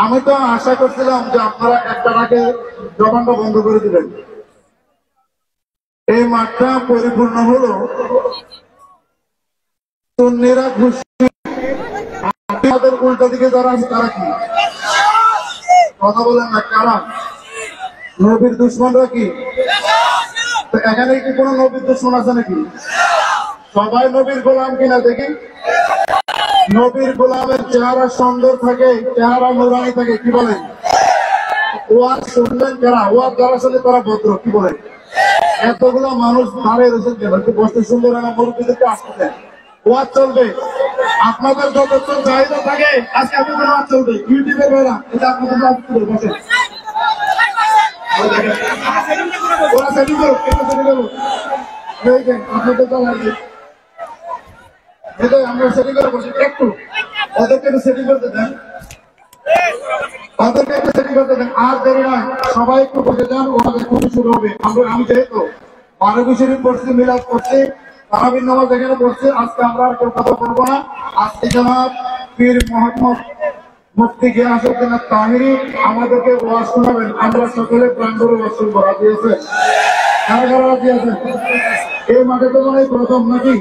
আমি তো আশা করছিলাম যে আপনারা একটা আগে জবানটা বন্ধ করে দিবেন। এই মাঠটা পরিপূর্ণ হলো সুন্নিরা খুশি, আমাদের উল্টা দিকে যারা আছে তারা কি কথা বলেন না, কারা নবীর দুশ্মনরা কি? এখানে কি কোন নবীর দুশ্মন আছে নাকি? সবাই নবীর গোলাম কিনা দেখি। নবীর গোলামের চেহারা সুন্দর থাকে, চেহারা নুরানি থাকে, কি বলেন? ওয়াজ শুনলেন যারা, ওয়াজ যারা শুনে তারা ভদ্র, কি বলেন? এতগুলো মানুষ দাঁড়িয়ে রয়েছেন কেন? একটু বসতে সুন্দর না, মুরব্বীদেরকে আসতে দেন, ওয়াজ চলবে। আপনাদের যতক্ষণ চাহিদা থাকে আজকে আপনাদের ওয়াজ চলবে। ইউটিউবের বেলা এটা আপনাদের ওয়াজ চলবে, বসেন। ওরা সেটিং করুক, এটা সেটিং করুক, আপনাদের তো লাগবে। এটাই আমরা সেটিং করে বসি, একটু ওদেরকে একটু সেটিং করতে দেন, ওদেরকে একটু সেটিং করতে দেন। আর দেরি নয়, সবাই একটু বসে যান, ওনাদের খুবই শুরু হবে। আমি যেহেতু বারবি শরীফ পড়ছি, মিলাদ পড়ছি, তারাবির নামাজ এখানে পড়ছি, আজকে আমরা আর কেউ কথা বলবো না। আজকে জনাব পীর মোহাম্মদ মুফতি গিয়াসউদ্দিন তাহিরি আমাদেরকে ওয়াজ শোনাবেন। আমরা সকলে প্রাণ ধরে ওয়াজ শুনবো। রাজি আছে? কারা কারা রাজি আছে? এই মাঠে তো মনে হয় প্রথম নাকি?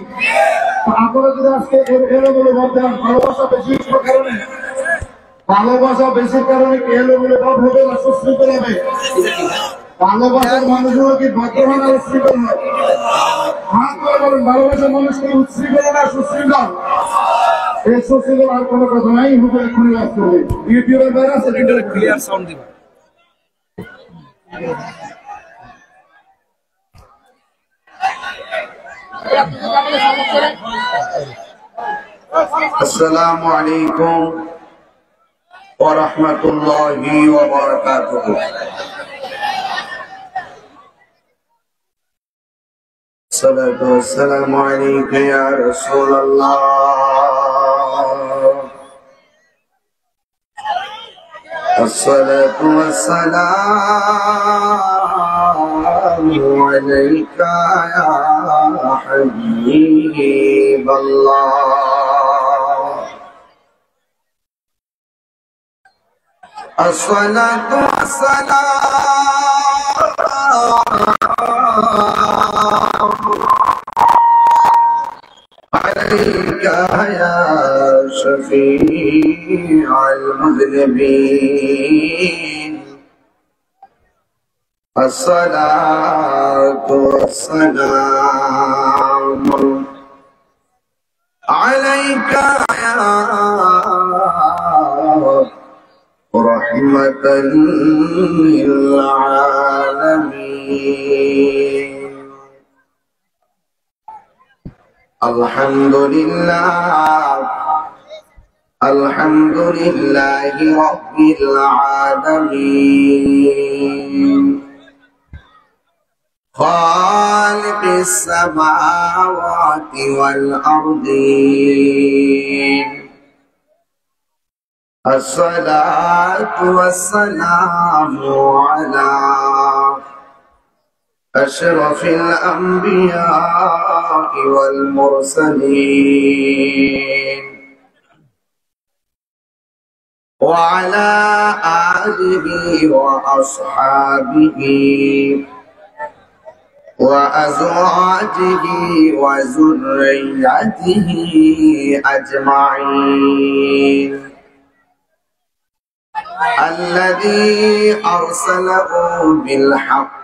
আপনারা যদি আজকে এলোমেলো ভাব দেন, ভালোবাসা বেশি কারণে, ভালোবাসা বেশির কারণে এলোমেলো ভাব হবে না, সুশৃঙ্খল হবে? ভালোবাসার মানুষগুলো কি ভদ্র না উচ্ছৃঙ্খল হয়? হাত করে বলেন, ভালোবাসার মানুষ কি উচ্ছৃঙ্খল না সুশৃঙ্খল? এই সুশৃঙ্খল আর কোনো কথা নাই, হুজুর এক্ষুনি লাভ করবে। ইউটিউবের বাইরে আছে, ক্লিয়ার সাউন্ড দিবা। আসসালামু আলাইকুম ওয়া রাহমাতুল্লাহি ওয়া বারাকাতুহু। الصلاة والسلام عليك يا رسول الله. الصلاة والسلام عليك يا حبيب الله. الصلاة والسلام عليك يا شفيع المذنبين. الصلاة والسلام عليك يا رحمة للعالمين. الحمد لله الحمد لله رب العالمين، خالق السماوات والأرضين. الصلاة والسلام على أشرف الأنبياء والمرسلين وعلى آله وأصحابه وأزواجه وذريته أجمعين، الذي أرسله بالحق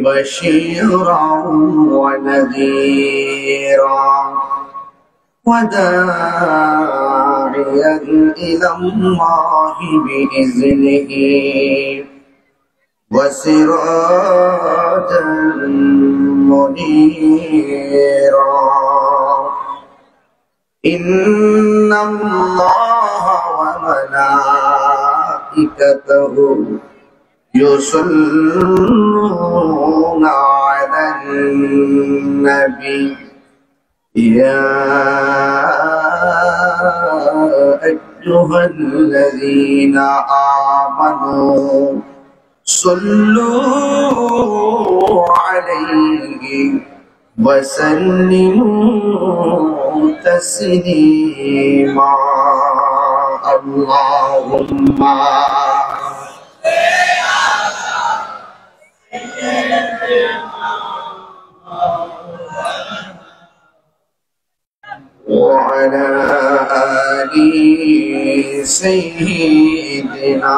بشيرا ونذيرا وداعيا إلى الله بإذنه وسراجا منيرا. إن الله وملائكته يصلون على النبي يا أيها الذين آمنوا صلوا عليه وسلموا تسليما اللهم وعلى آل سيدنا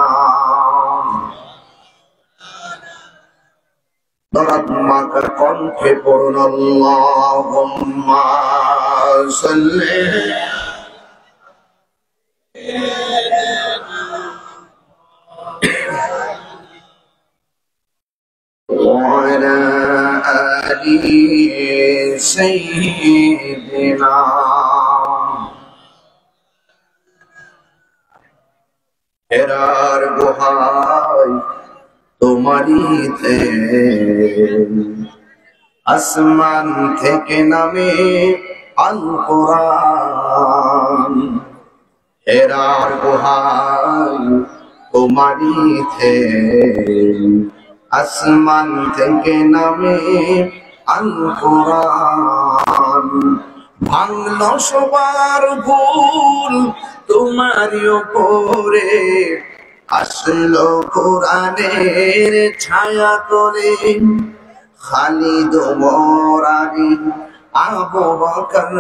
رحمك কণ্ঠে পড়ুন اللهم صل وعلى آل سيدنا হেরার গুহায় তোমারিতে আসমান থেকে নামে আল কোরআন হেরার গুহায় তোমারিতে আসমান থেকে নামে আল কোরআন ভাঙলো সবার ভুল তোমারই উপরে আসলো কোরআনের ছায়া করে খালিদ ওমর আলী আবু বকর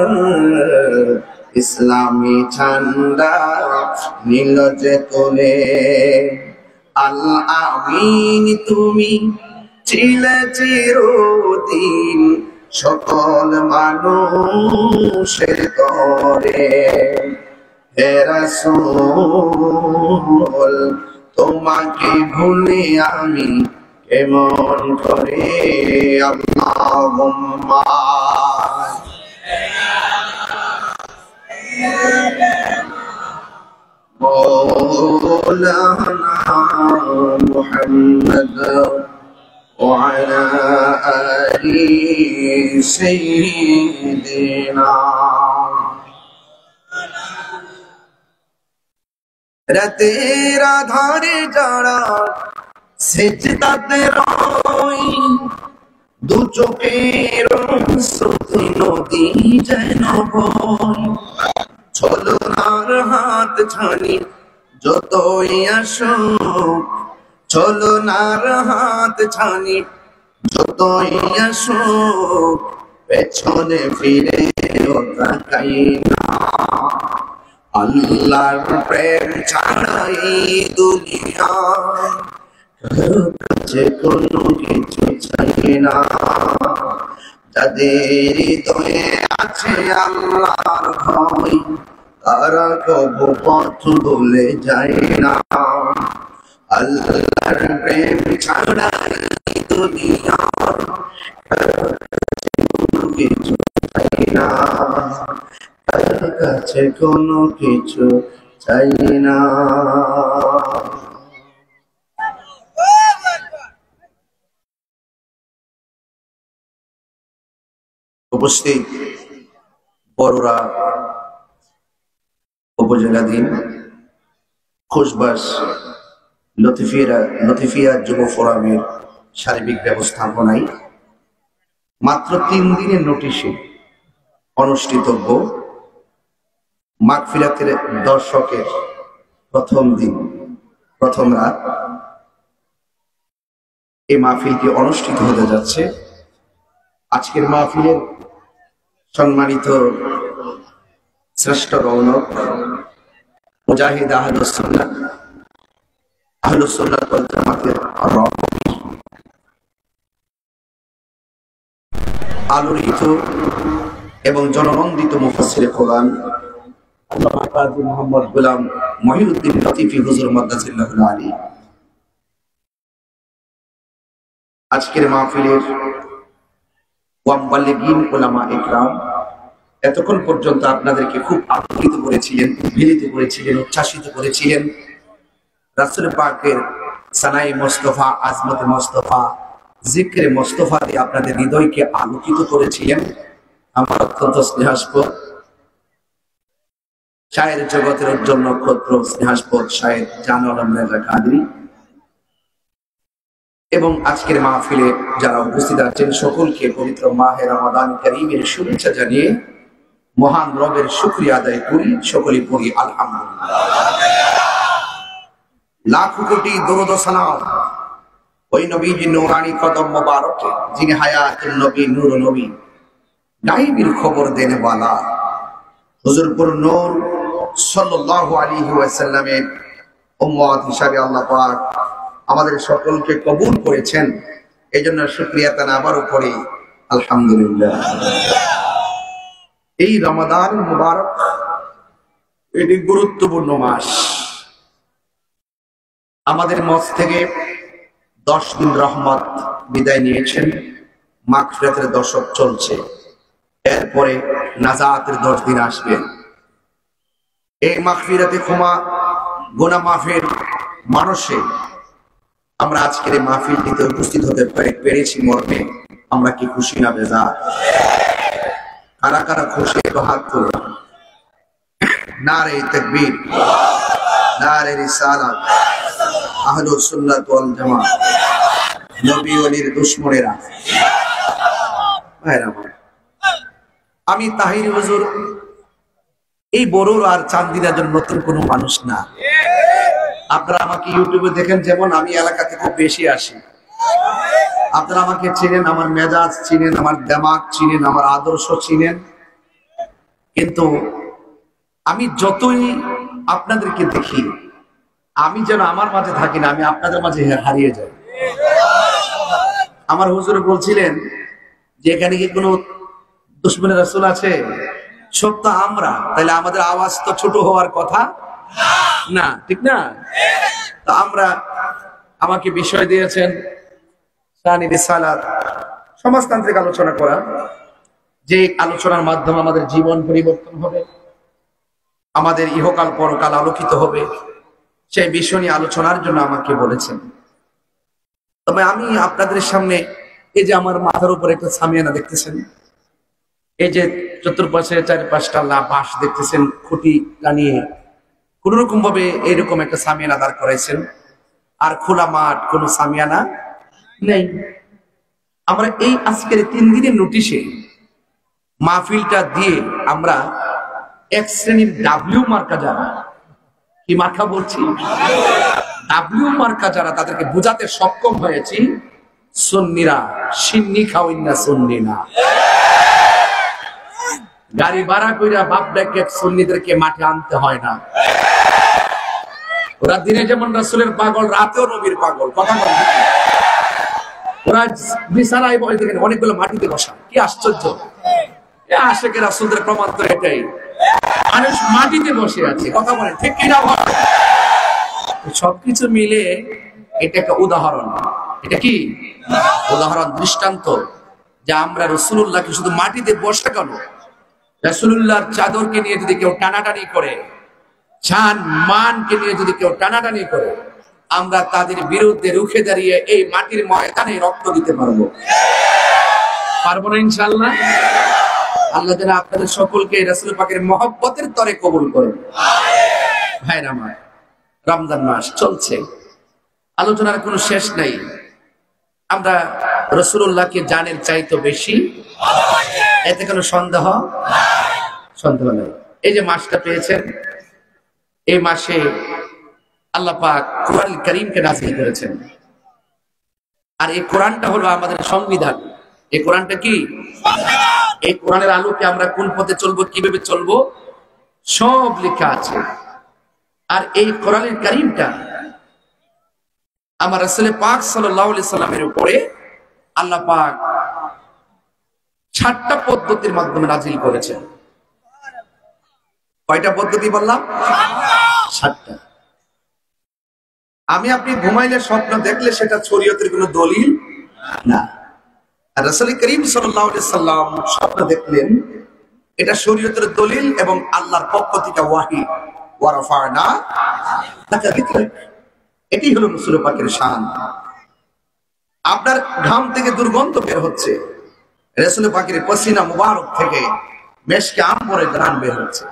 ইসলামী ঝান্ডা নীল চেতনে আল আমিন তুমি ছিলে চিরদিন সকল মানুষের তরে হে রাসূল তোমাকে ভুলে আমি কেমন করে আল্লাহুম্মা مولانا محمد وعلى آل سيدنا রাতের আধারে যারা সেজদাতে রয় দু চোখের স্রোতে নদী যেন বয় ছলনার হাত ছানি যতই আসুক ছলনার হাত ছানি যতই আসুক পেছনে ফিরে তাকাই না আল্লাহর প্রেম ছাড়াই দুনিয়ায় কাছে কোনো কিছু চাই না যাদের হৃদয়ে আছে আল্লাহর ভয় তারা কবু পথ ভুলে যায় না আল্লাহর প্রেম ছাড়াই দুনিয়ায় কাছে কোনো কিছু চাই না তার কাছে কোনো কিছু চাই না উপস্থিত বড়রা উপজেলাধীন খুশবাস লতিফিয়া যুব ফোরামের সার্বিক ব্যবস্থাপনায় মাত্র 3 দিনের নোটিশে অনুষ্ঠিতব্য মাগফিরাতের দর্শকের প্রথম দিন প্রথম রাত এই মাহফিলটি অনুষ্ঠিত হতে যাচ্ছে। আজকের মাহফিলের সম্মানিত শ্রেষ্ঠ গৌরব মুজাহিদ আহলুস সুন্নাত ওয়াল জামাতের আলোড়িত এবং জননন্দিত মুফাসসিরে কোরআন আল্লামা কাজী মুহাম্মদ গোলাম মহিউদ্দিন লতিফি হুজুর মাদ্দাজিল্লাহুল আলী আজকের মাহফিলের ওয়াম্বালিগিন উলামা ইকরাম এতক্ষণ পর্যন্ত আপনাদেরকে খুব আপ্লুত করেছিলেন, উদ্বেলিত করেছিলেন, উচ্ছ্বাসিত করেছিলেন। রাসূল পাকের সানাই মুস্তাফা, আজমতে মুস্তাফা, জিক্রে মুস্তাফা দিয়ে আপনাদের হৃদয়কে আলোকিত করেছিলেন। আমার অত্যন্ত স্নেহাস্পদ শায়ের জগতের উজ্জ্বল নক্ষত্র স্নেহাস্পদ শায়ের জানুল আমরাজা কাদরি এবং আজকের মাহফিলে যারা উপস্থিত আছেন সকলকে পবিত্র মাহে রমাদান কারীমের শুভেচ্ছা জানিয়ে মহান রবের শুকরিয়া আদায় করি, সকলে পড়ি আলহামদুলিল্লাহ। লাখো কোটি দরুদ ও সালাম ওই নবীজি নূরানী কদম মোবারকে, যিনি হায়াতুন নবী, নূর নবী, গায়বের খবর দেনে ওয়ালা হুজুরপুর নূর সাল্লাল্লাহু আলাইহি ওয়াসাল্লামের উম্মত হিসাবে আল্লাহ পাক আমাদের সকলকে কবুল করেছেন। এজন্য শুকরিয়া তার আবারও পড়ি আলহামদুলিল্লাহ। এই রমাদান মুবারক এটি গুরুত্বপূর্ণ মাস। আমাদের মঞ্চ থেকে 10 দিন রহমত বিদায় নিয়েছেন, মাগফিরাতের দশক চলছে, এরপরে নাজাতের 10 দিন আসবে। এই মাগফিরাতে ক্ষমা, গুনাহ মাফের মানুষে আমরা আজকের এই মাহফিলটিতে উপস্থিত হতে পেরেছি মর্মে আমরা কি খুশি না বেজার? কারা কারা খুশি একটু হাত তুলুন। নারে তাকবীর, নারে রিসালাত, আহলুস সুন্নাত ওয়াল জামাত, নবী ওয়ালির দুশমনেরা। আমি তাহির হুজুর এই বড়ুর আর চান্দিনার জন্য নতুন কোনো মানুষ না। আপনারা আমাকে ইউটিউবে দেখেন, যেমন আমি এলাকা থেকে বেশি আসি। আপনারা আমাকে চিনেন, আমার মেজাজ চিনেন, আমার দিমাগ চিনেন, আমার আদর্শ চিনেন। কিন্তু আমি যতই আপনাদেরকে দেখি, আমি যেন আমার মাঝে থাকি না, আমি আপনাদের মাঝে হারিয়ে যাই। আমার হুজুর বলছিলেন যে এখানে কি কোনো দুশমনের রাসূল আছে? সব তো আমরা, তাহলে আমাদের আওয়াজ তো ছোট হওয়ার কথা না, ঠিক না? তো আমরা, আমাকে বিষয় দিয়েছেন রিসালাত, সমাজতান্ত্রিক আলোচনা করা, যে আলোচনার মাধ্যমে আমাদের জীবন পরিবর্তন হবে, আমাদের ইহকাল পরকাল আলোকিত হবে, সেই বিষয় নিয়ে আলোচনার জন্য আমাকে বলেছেন। তবে আমি আপনাদের সামনে এই যে আমার মাথার উপরে একটা সামিয়ানা দেখতেছেন, এই যে চতুর্পাশে 4-5টা বাঁশ দেখতেছেন, খুঁটি টানিয়ে কোন রকম ভাবে এরকম একটা সামিয়ানা দাঁড় করাইছেন, আর খোলা মাঠ, কোন সামিয়ানা নেই। আমরা এই আজকের 3 দিনের নোটিশে মাহফিলটা দিয়ে আমরা এক শ্রেণীর ডাব্লিউ মার্কা, যারা কি মার্কা বলছি, ডাব্লিউ মার্কা যারা, তাদেরকে বোঝাতে সক্ষম হয়েছি সুন্নিরা সিন্নি খাওয়াইন না, সুন্নি না। গাড়ি ভাড়া কইরা বাপ ডাকে সুন্নিদেরকে মাঠে আনতে হয় না। ওরা দিনে যেমন রাসূলের পাগল, রাতেও নবীর পাগল। কথা বলেন, ওরা বিছানায় বসে দেখেন অনেকগুলো মাটিতে বসা, কি আশ্চর্য! আশেকের রাসূলদের প্রমাণ তো এটাই, মানুষ মাটিতে বসে আছে। কথা বলেন ঠিক কিনা? সবকিছু মিলে এটা একটা উদাহরণ। এটা কি উদাহরণ, দৃষ্টান্ত, যে আমরা রাসূলুল্লাহকে শুধু মাটিতে বসা কেন, রাসূলুল্লাহর চাদরকে নিয়ে যদি কেউ টানাটানি করে, শান মানকে নিয়ে যদি কেউ টানাটানি করে, আমরা তাদের বিরুদ্ধে রুখে দাঁড়িয়ে এই মাটির ময়দানে রক্ত দিতে পারবো। পারবো না ইনশাআল্লাহ? আল্লাহ যেন আপনাদের সকলকে রাসূল পাকের মহব্বতের তরে কবুল করেন। ভাইরা আমার, রমজান মাস চলছে, আলোচনার কোনো শেষ নাই। আমরা রাসূলুল্লাহকে জানের চাইতে বেশি, এতে কোনো সন্দেহ নেই। এই যে মাসটা পেয়েছেন, এই মাসে আল্লাহ পাক কোরআন কারীমকে নাযিল করেছেন। আর এই কোরআনটা হলো আমাদের সংবিধান। এই কোরআনটা কি? এই কোরআনের আলোকে আমরা কোন পথে চলবো, কিভাবে চলবো, সব লেখা আছে। আর এই কোরআনের কারীমটা আমার রাসূল পাক সাল্লাল্লাহু আলাইহি সাল্লামের উপরে আল্লাহ পাক 7টা পদ্ধতির মাধ্যমে নাযিল করেছেন। কয়টা পদ্ধতি বললাম? 7টা। আমি আপনি ঘুমাইলে স্বপ্ন দেখলে সেটা শরীয়তের কোনো দলিল না। আর রাসূল করিম সাল্লাল্লাহু আলাইহি সাল্লাম স্বপ্ন দেখলেন, এটা শরীয়তের দলিল এবং আল্লাহর পক্ষ থেকে ওয়াহী। ওয়া রাফা'না লাকা যিকরাক, এটাই হলো রাসূল পাকের শান। আপনার ঘাম থেকে দুর্গন্ধ বের হচ্ছে, রাসূল পাকের পসিনা মুবারক থেকে মেশকে আম্বরের ঘ্রাণ বের হচ্ছে,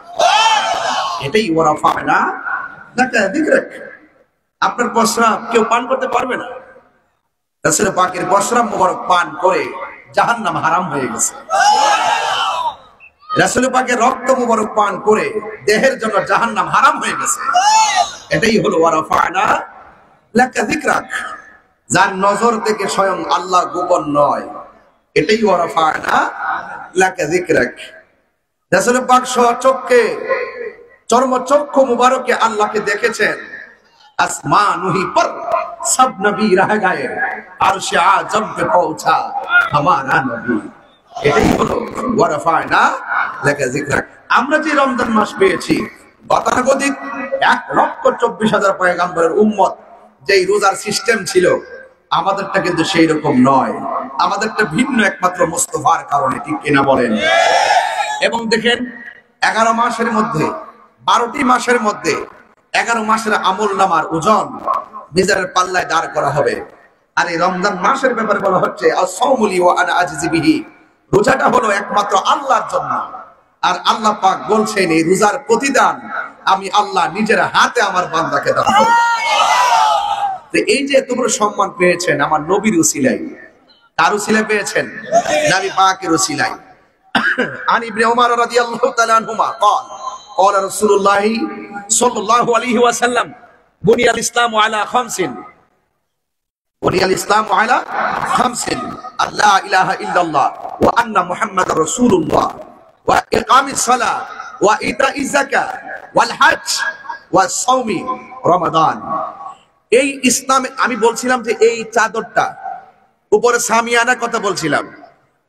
এটাই ওয়া রাফা'না লাকা যিকরাক। আপনার প্রস্রাব কেউ পান করতে পারবে না, রাসূল পাকের প্রস্রাব মুবারক পান করে জাহান্নাম হারাম হয়ে গেছে। রাসূল পাকের রক্ত মুবারক পান করে দেহের জন্য জাহান্নাম হারাম হয়ে গেছে। এটাই হলো ওয়ারাফা'না লাকা যিকরাক, যার নজর থেকে স্বয়ং আল্লাহ গোপন নয়, এটাই ওয়ারাফা'না লাকা যিকরাক। রাসূল পাক স্বচক্ষে চর্মচক্ষু মুবারকে আল্লাহকে দেখেছেন। আসমানুহি পর সব নবী রহ গয়ে, আরশে আজম পে পৌঁছা হামারা নবী। এটাই হলো ওয়ারাফা'না লাকা যিকরাক। আমরা যে রমজান মাস পেয়েছি, গতানুগতিক 1,24,000 পয়গম্বরের উম্মত যেই রোজার সিস্টেম ছিল, আমাদেরটা কিন্তু সেই রকম নয়। আমাদেরটা ভিন্ন, একমাত্র মুস্তাফার কারণে, ঠিক কিনা বলেন? এবং দেখেন 11 মাসের মধ্যে 12টি মাসের মধ্যে 11 মাসের আমল নামার ওজন মিজানের পাল্লায় দাঁড় করা হবে। আর এই রমজান মাসের ব্যাপারে বলা হচ্ছে আস-সাওমু লি ওয়া আনা আজজি বিহি, রোজাটা হলো একমাত্র আল্লাহর জন্য। আর আল্লাহ পাক বলছেন এই রোজার প্রতিদান আমি আল্লাহ নিজের হাতে আমার বান্দাকে দান করব। তো এই যে তোমরা সম্মান পেয়েছেন আমার নবীর উসিলায়, কার উসিলায় পেয়েছেন? নবী পাকের উসিলায়। عن ابن عمر رضي الله تعالى عنهما قال قال رسول الله صلى الله عليه وسلم بني الإسلام على خمس، بني الإسلام على خمس: لا إله إلا الله وأن محمد رسول الله وإقام الصلاة وإيتاء الزكاة والحج والصوم رمضان। এই ইসলামে আমি বলছিলাম যে এই চাদরটা উপরে সামিয়ানা কথা বলছিলাম,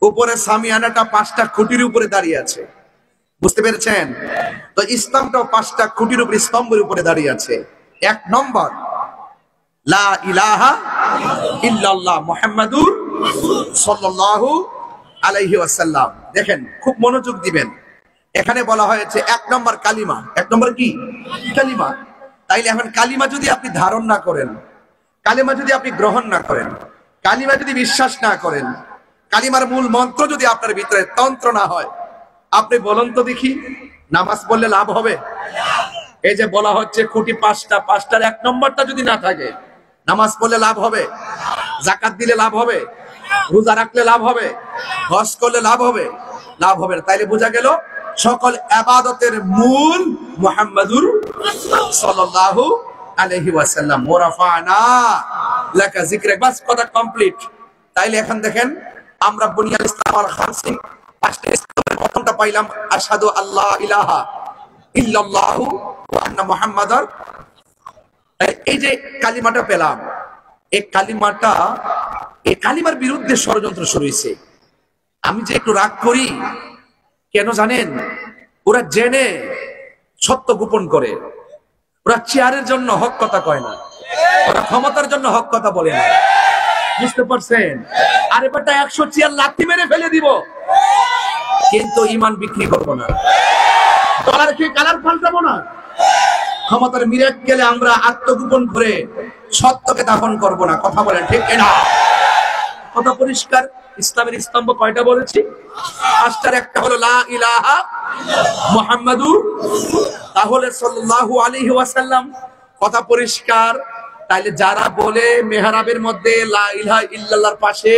উপরে সামিয়ানাটা 5টা খুঁটির উপরে দাঁড়িয়ে আছে, বুঝতে পেরেছেন? তো ইসলামটাও 5টা খুঁটির উপরে, স্তম্ভের উপরে দাঁড়িয়ে আছে। 1 নম্বর লা ইলাহা ইল্লাল্লাহ মুহাম্মাদুর সাল্লাল্লাহু আলাইহি ওয়াসাল্লাম। দেখেন, খুব মনোযোগ দিবেন, এখানে বলা হয়েছে 1 নম্বর কালিমা। 1 নম্বর কি? কালিমা। তাইলে এখন কালিমা যদি আপনি ধারণ না করেন, কালিমা যদি আপনি গ্রহণ না করেন, কালিমা যদি বিশ্বাস না করেন, কালিমার মূল মন্ত্র যদি আপনার ভিতরে তন্ত্র না হয়, আপনি বলুন তো দেখি নামাজ পড়লে লাভ হবে? এই যে বলা হচ্ছে খুঁটি 5টা, 5টার 1 নম্বরটা যদি না থাকে, নামাজ পড়লে লাভ হবে? যাকাত দিলে লাভ হবে? রোজা রাখলে লাভ হবে? হজ করলে লাভ হবে? লাভ হবে না। তাইলে বোঝা গেল সকল ইবাদতের মূল মুহাম্মাদুর সাল্লাল্লাহু আলাইহি ওয়াসাল্লাম। ওয়ারাফা'না লাকা যিকরাক, বাস কথা কমপ্লিট। তাইলে এখন দেখেন আমরা বুনিয়াল ইসলাম আর খামসিন 5টা ইসলামের প্রথমটা পাইলাম আশহাদু আল্লা ইলাহা ইল্লাল্লাহু ওয়া আন্না মুহাম্মাদার। এই যে কালিমাটা পেলাম, এই কালিমাটা, এই কালিমার বিরুদ্ধে ষড়যন্ত্র শুরু হয়েছে। আমি যে একটু রাগ করি কেন জানেন? ওরা জেনে সত্য গোপন করে, ওরা চেয়ারের জন্য হক কথা কয় না, ওরা ক্ষমতার জন্য হক কথা বলে না, বুঝতে পারছেন? আরে বেটা 100 চেয়ার লাথি মেরে ফেলে দিব, কিন্তু ঈমান বিক্রি করব না, ডলার খেয়ে কালার পাল্টাবো না। ক্ষমতার মিরাক গেলে আমরা আত্মগোপন করে সত্যকে দাফন করব না। কথা বলেন ঠিক কিনা? কথা পরিষ্কার। ইসলামের স্তম্ভ কয়টা বলেছি? 5টার একটা হলো লা ইলাহা মুহাম্মাদুর, তাহলে সাল্লাল্লাহু আলাইহি ওয়াসাল্লাম। কথা পরিষ্কার। তাইলে যারা বলে মেহরাবের মধ্যে লা ইলাহা ইল্লাল্লাহর পাশে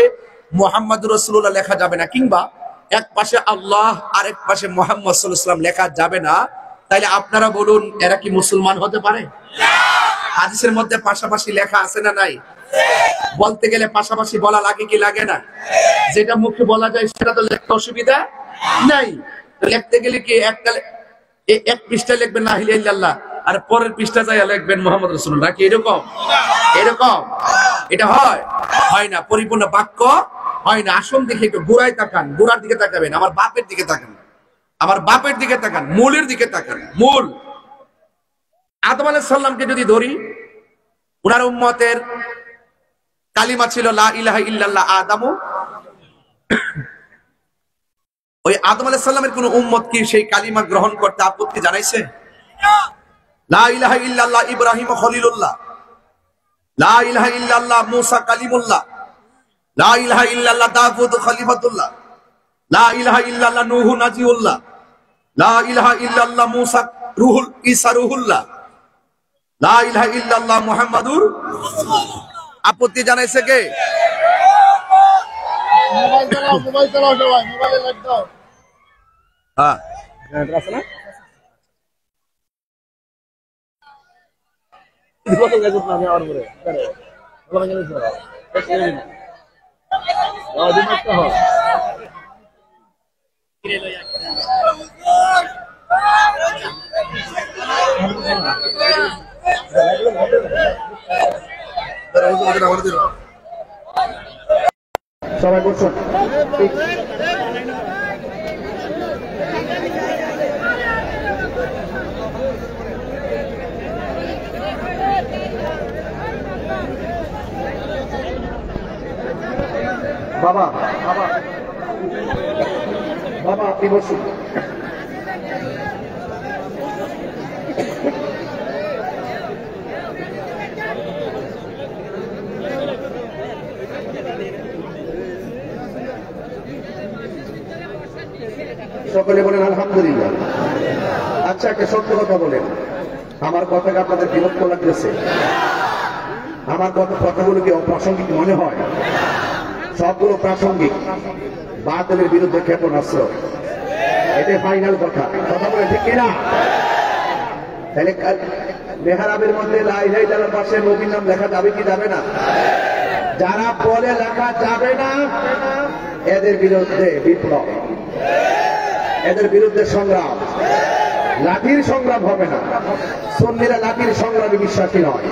মুহাম্মাদুর রাসূলুল্লাহ লেখা যাবে না, কিংবা এক পাশে আল্লাহ আর এক পাশে মুহাম্মদ সাল্লাল্লাহু আলাইহি ওয়াসাল্লাম লেখা যাবে না, তাইলে আপনারা বলুন এরা কি মুসলমান হতে পারে? হাদিসের মধ্যে পাশাপাশি লেখা আছে না নাই? বলতে গেলে পাশাপাশি বলা লাগে কি লাগে না? যেটা মুখে বলা যায় সেটা তো লিখতে অসুবিধা নাই। লিখতে গেলে কি এক পৃষ্ঠা লিখবেন লা ইলাহা ইল্লাল্লাহ, আর পরের পৃষ্ঠা যায় লিখবেন মুহাম্মদ রাসূলুল্লাহ, কি এরকম? এরকম এটা হয়? হয় না। পরিপূর্ণ বাক্য হয় না। আসল দিকে একটু গোড়ায় তাকান, গোড়ার দিকে তাকাবেন, আমার বাপের দিকে তাকান, আমার বাপের দিকে তাকান, মূলের দিকে তাকান। মূল আদম আলাইহিস সালামকে যদি ধরি, ওনার উম্মতের কালিমা ছিল লা ইলাহা ইল্লাল্লাহ আদামু। ওই আদম আলাইহিস সালামের কোন উম্মত কি সেই কালিমা গ্রহণ করতে আপত্তি জানাইছে? লা ইলাহা ইল্লাল্লাহ ইব্রাহিম খলিলুল্লাহ, লা ইলাহা ইল্লাল্লাহ মুসা কালিমুল্লাহ, লা ইলাহা ইল্লাল্লাহ দাউদ খলিফাতুল্লাহ, লা ইলাহা ইল্লাল্লাহ নূহ নাজিউল্লাহ, লা ইলাহা ইল্লাল্লাহ মুসা রুহুল ঈসা রুহুল্লাহ, লা ইলাহা ইল্লাল্লাহ মুহাম্মাদুর। আপত্তি জানাইছে কে? হ্যাঁ আছে না কত গাছ না আমি আর বলে ভালো জানিস না দিমাগ তো হয় সবাই বলছেন বাবা বাবা বাবা আপনি বসুন সকলে বলেন আলহামদুলিল্লাহ। আচ্ছা একটা সত্য কথা বলেন, আমার কথাকে আপনাদের বিরক্ত লাগতেছে? আমার কথাগুলো কি অপ্রাসঙ্গিক মনে হয়? সবগুলো প্রাসঙ্গিক। বাতিলের বিরুদ্ধে ক্ষেপণাস্ত্র, এটাই ফাইনাল কথা। কথা বলে ঠিক কিনা? তাহলে মেহরাবের মধ্যে লা ইলাহা ইল্লাল্লাহর পাশে নবীর নাম লেখা যাবে কি যাবে না? যারা বলে লেখা যাবে না এদের বিরুদ্ধে বিপ্লব, এদের বিরুদ্ধে সংগ্রাম। লাঠির সংগ্রাম হবে না। সুন্নিরা লাঠির সংগ্রামে বিশ্বাসী নয়,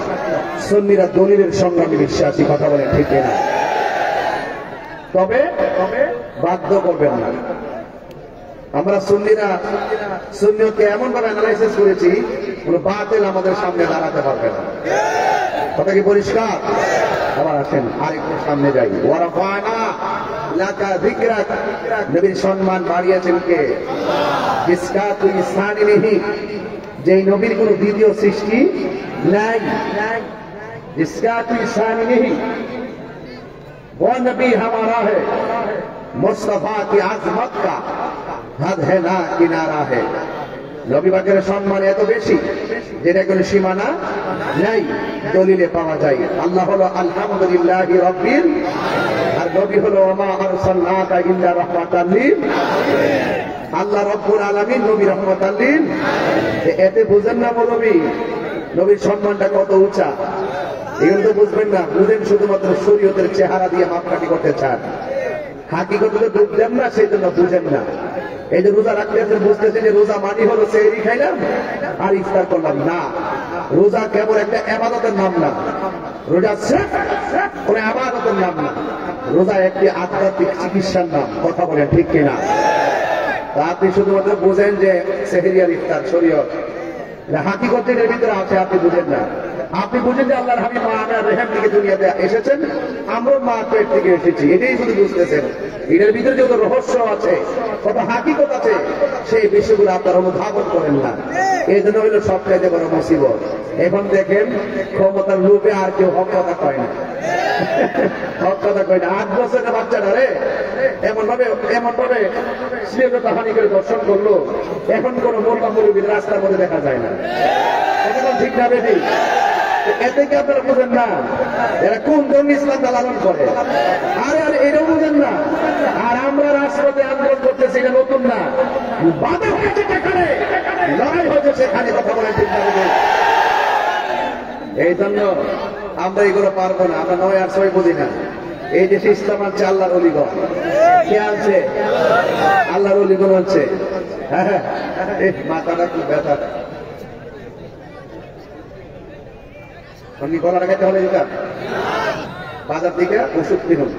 সুন্নিরা দলিলের সংগ্রামে বিশ্বাসী। কথা বলে ঠিক না? তবে বাধ্য করবেন না। আমরা সুন্নিরা সুন্নিয়তকে এমন ভাবে অ্যানালাইসিস করেছি কোনো বাতিল আমাদের সামনে দাঁড়াতে পারবে না। কথা কি পরিষ্কার? আবার আসেন আরেকটু সামনে যাই। ওয়ারাফানা লাকা যিকরাক, নবীর সম্মান বাড়িয়েছেন কে? জিসকা তুই ইসানি নেহি, যেই নবীর কোনো দ্বিতীয় সৃষ্টি নাই। जिसका कोई शान नहीं वो नबी हमारा है, मुस्तफा की आजमत का हद है ना किनारा है। নবী পাকের সম্মান এত বেশি যেটা কোনো সীমানা নাই, দলিলে পাওয়া যায়। আল্লাহ হলো আলহামদুলিল্লাহি রাব্বিল, আর নবী হলো ওমা আরসালনাকা ইল্লা রাহমাতাল লিল। আল্লাহ রব্বুল আলামিন, নবী রাহমাতাল লিল। এতে বুঝেন না নবী নবীর সম্মানটা কত উঁচা, এগুলো তো বুঝবেন না। বুঝেন শুধুমাত্র শরীয়তের চেহারা দিয়ে মাপকাঠি করতে চান, হাকিকতে তো বুঝলেন না, সেই জন্য বুঝেন না। এই যে রোজা রাখতে বুঝতেছেন যে রোজা মানি হলো সেহরি খাইলাম আর ইফতার করলাম না। রোজা কেবল একটা ইবাদতের নাম না, রোজা কোনো ইবাদতের নাম না, রোজা একটি আধ্যাত্মিক চিকিৎসার নাম। কথা বলেন ঠিক কিনা? তা আপনি শুধুমাত্র বুঝেন যে সেহরি আর ইফতার শরীয়ত, হাকিকত এর ভিতরে আছে আপনি বুঝেন না। আপনি বুঝেন যে আল্লাহর হাবিব মা আমিনার রেহেম থেকে দুনিয়াতে এসেছেন, আমরাও মা পেট থেকে এসেছি, এটাই শুধু বুঝতেছেন। এটার ভিতরে যত রহস্য আছে, কত হাকিকত আছে, সেই বিষয়গুলো আপনারা অনুধাবন করেন না। এই জন্য হইল সবচাইতে বড় মুসিবত। এখন দেখেন ক্ষমতার লোভে আর কেউ হক কথা কয় না, হক কথা কয় না। 8 বছরের বাচ্চাটা রে এমন ভাবে শ্লীলতা হানি করে দর্শন করলো, এখন কোন মোল্লা মুরব্বির রাস্তার মধ্যে দেখা যায় না। ঠিক না বেশি? এতে কি আপনারা বুঝেন না এরা কোন ধর্ম ইসলাম লালন করে? আরে এটাও বুঝেন না। আর আমরা রাষ্ট্রপতি আন্দোলন করতেছি, এটা নতুন না, বাধা হয়েছে যেখানে, লড়াই হয়েছে সেখানে। কথা বলে ঠিক না? এই জন্য আমরা এগুলো পারবো না। আমরা 9 আর 6 বুঝি না। এই দেশে ইসলাম আনছে আল্লাহর অলিগণ। কে আনছে? আল্লাহর অলিগণ আনছে। হ্যাঁ, মাথাটা খুব ব্যথা। আপনি গলা লাগাইতে হলে যেটা বাজার থেকে ওষুধ কিনুন,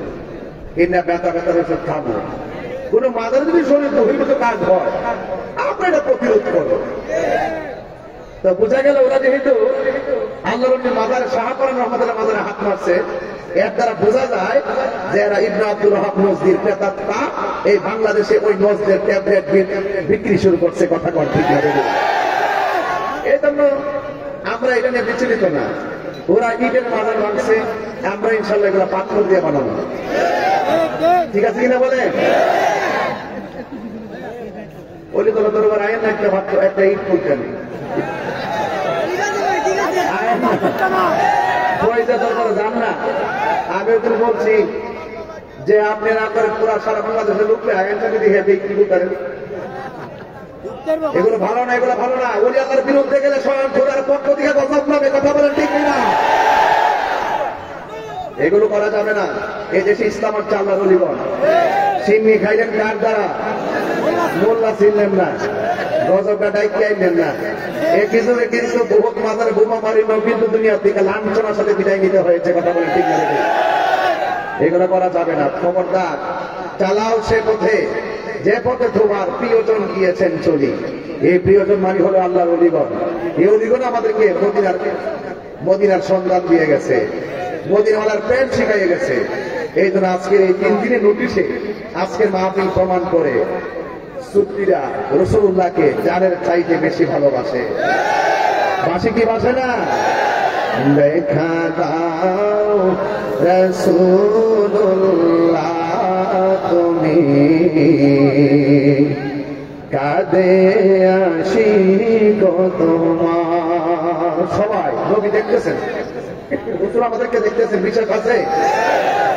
কিনা ব্যথার ওষুধ খাবো। কোন মাদার যদি শরীর বহির্ভূত কাজ হয়, আমরা এটা প্রতিরোধ করবো। তো বোঝা গেল ওরা যেহেতু আল্লাহর মাজার শাহপরান রহমতুল্লাহ মাজারে হাত মারছে, এর দ্বারা বোঝা যায় যে এরা ইবনে আব্দুল ওয়াহাব নজদির প্রেতাত্মা এই বাংলাদেশে ওই নজদের ট্যাবলেট বিক্রি শুরু করছে। কথা কর ঠিক না? এই জন্য আমরা এটা নিয়ে বিচলিত না। ওরা ইটের মাজার ভাঙছে, আমরা ইনশাল্লাহ এগুলো পাথর দিয়ে বানাবো। ঠিক আছে কিনা বলে? বলি তোলা তোর আয়েন না, একটা ইট তুলতেন যান না। আমি ওদের বলছি যে আপনি না করে পুরা সারা বাংলাদেশের লোককে আয়েনটা যদি বিক্রি করেন, এগুলো ভালো না, এগুলো ভালো না। ওলি আল্লাহর বিরুদ্ধে গেলে স্বয়ং খোদার পক্ষ থেকে গজব নামে, কথা বলেন ঠিক না? এগুলো করা যাবে না। এই দেশে ইসলাম আর চাল্লার অলিগণ। সিন্নি খাইলেন কার দ্বারা? মোল্লা চিনলেন না, গজবটা ডাইকে আইলেন না। এ কিছু বহুত মাথার বোমা মারিল, কিন্তু দুনিয়া থেকে লাঞ্ছনার সাথে বিদায় নিতে হয়েছে, কথা বলেন ঠিক না? এগুলো করা যাবে না। খবরদার, চালাও সে পথে যে পথে তোমার প্রিয়জন গিয়েছেন চলি। এই প্রিয়জন মানে হলো আল্লাহর অলিগণ। এই অলিগণ আমাদেরকে মদিনার সন্ধান দিয়ে গেছে, মদিনাওয়ালার প্রেম শিখাইয়ে গেছে। এই জন্য আজকের এই 3 দিনের নোটিশে আজকের মাহফিল প্রমাণ করে সুফিরা রাসূলুল্লাহকে জানের চাইতে বেশি ভালোবাসে। বাসে কি বাসে না? দেখা দাও রাসূলুল্লাহ তুমি, কাঁদে আশিক তোমার। সবাই নবী দেখতেছেন, রাসূল আমাদেরকে দেখতেছেন, বিশ্বাস আছে?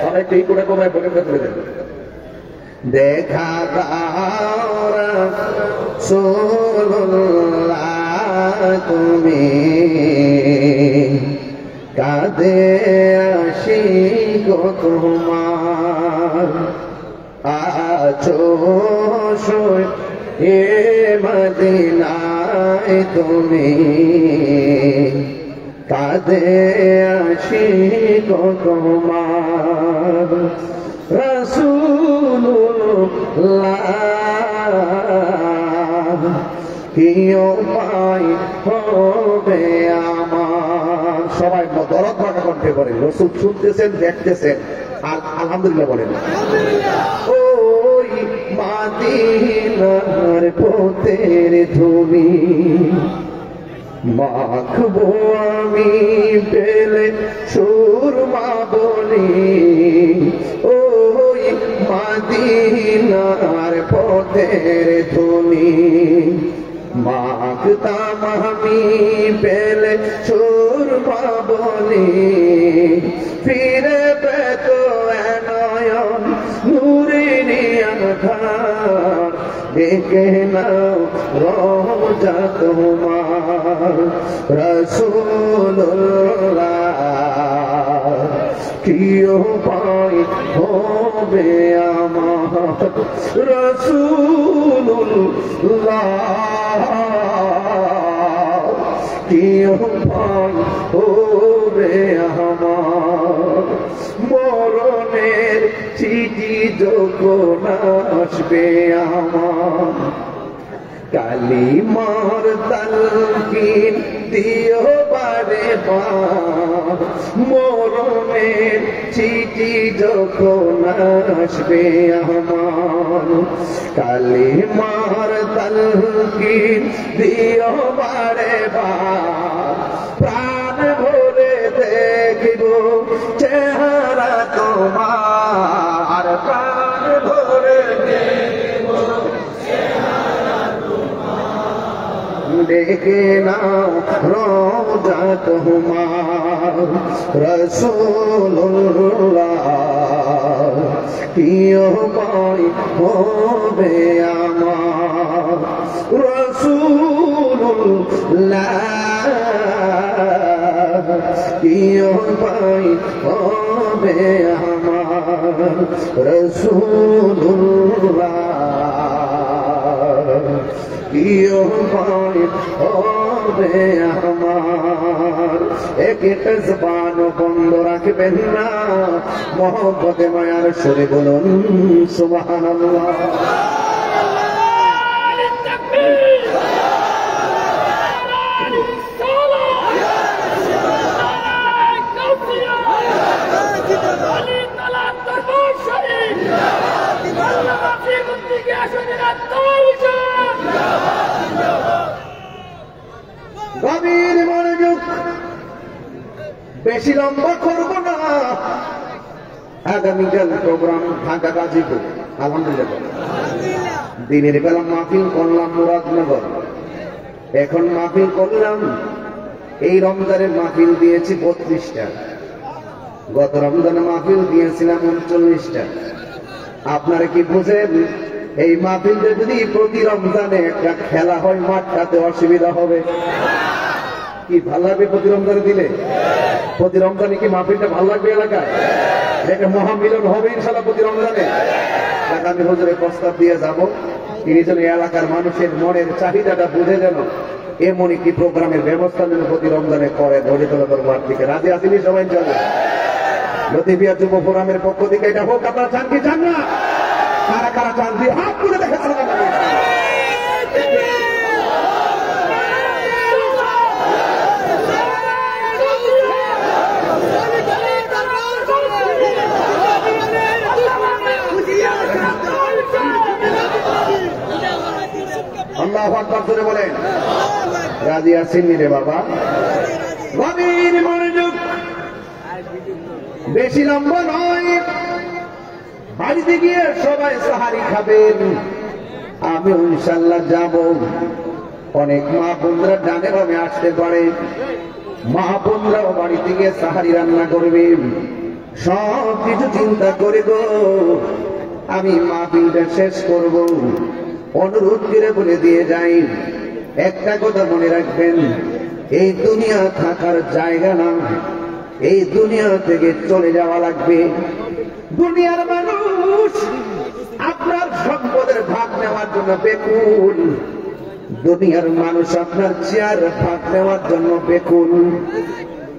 অনেক এই করে কমায় বলে ফেলে দেন। দেখা দাও রাসূলুল্লাহ তুমি, কাঁদে আশিক তোমার। আছো এ মদিনায় তুমি, কাঁদে আশিক তোমার। রাসূলুল্লাহ কি উপায় হবে আমার। সবাই দরদ ভাঙা কণ্ঠে বলেন, রাসূল শুনতেছেন, দেখতেছেন, আর আলহামদুলিল্লাহ বলেন। ওই মদিনার পথের ধুলি মাখবো আমি পেলে সুরমা বলি। ওই মদিনার পথের ধুলি মাখতাম আমি পেলে সুরমা বলি। ফিরে পেত নয়ন নূরিনী আধার, দেখে নাও রোজা তোমার। রাসূলুল্লাহ কি উপায় হবে আমার। রাসূলুল্লাহ কি উপায় হবে আমার। মরণের চিঠি যখন আসবে আমার, কালিমার তালকিন দিও বারে বার। মরণের চিঠি যখন আসবে আমার, কালিমার তালকিন দিও বারে বার। প্রাণ ভরে দেখিব চেহারা তোমার, প্রাণ ভরে দেখে নাও রোজা তোমার। রাসূলুল্লাহ কি উপায় হবে আমার। রাসূলুল্লাহ কি উপায় হবে আমার। রাসূলুল্লাহ কি উপায় হবে আমার। এক জবান বন্ধ রাখবেন না, মহব্বতে মায়ার সুরে বলুন সুবহানাল্লাহ। গভীর মনোযোগ, বেশি লম্বা করবো না। আগামীকাল প্রোগ্রাম ঢাকা গাজীপুর, আলহামদুলিল্লাহ। দিনের বেলা মাহফিল করলাম মুরাদনগর, এখন মাহফিল করলাম। এই রমজানের মাহফিল দিয়েছি 32টা, গত রমজানে মাহফিল দিয়েছিলাম 39টা। আপনারা কি বুঝেন এই মাহফিলটা যদি প্রতি রমজানে একটা খেলা হয় মাঠটাতে অসুবিধা হবে কি? ভালো লাগবে প্রতি রমজানে দিলে? প্রতি রমজানে কি মাহফিলটা ভালো লাগবে এলাকায়? একটা মহামিলন হবে ইনশাল্লাহ প্রতি রমজানে। আগামী হুজুরের প্রস্তাব দিয়ে যাব, তিনি যেন এলাকার মানুষের মনের চাহিদাটা বুঝে যেন এমন একটি প্রোগ্রামের ব্যবস্থা যেন প্রতি রমজানে করে ধরে তোলা দরবার থেকে। রাজি আসেনি সবাই? চলে লতিফিয়া যুব ফোরামের পক্ষ থেকে এটা হোক। আপনারা চান কি চান না? কারা কারা চান দিয়ে হাত তুলে দেখে আল্লাহু আকবার করে বলেন। রাজি আসেননি রে বাবা? গভীর মনোযোগ, বেশি লম্বা নয়। বাড়িতে গিয়ে সবাই সাহারি খাবেন, আমি ইনশাল্লাহ যাব। অনেক মা বোনরা ডানে বামে আসতে পারে, মা বোনরাও বাড়িতে গিয়ে সাহারি রান্না করবেন। সব কিছু চিন্তা করে গো আমি মাহফিলটা শেষ করব। অনুরোধ করে বলে দিয়ে যাই, একটা কথা মনে রাখবেন, এই দুনিয়া থাকার জায়গা না, এই দুনিয়া থেকে চলে যাওয়া লাগবে। দুনিয়ার মানুষ আপনার সম্পদের ভাগ নেওয়ার জন্য বেকুল, দুনিয়ার মানুষ আপনার চেয়ার ভাগ নেওয়ার জন্য বেকুল,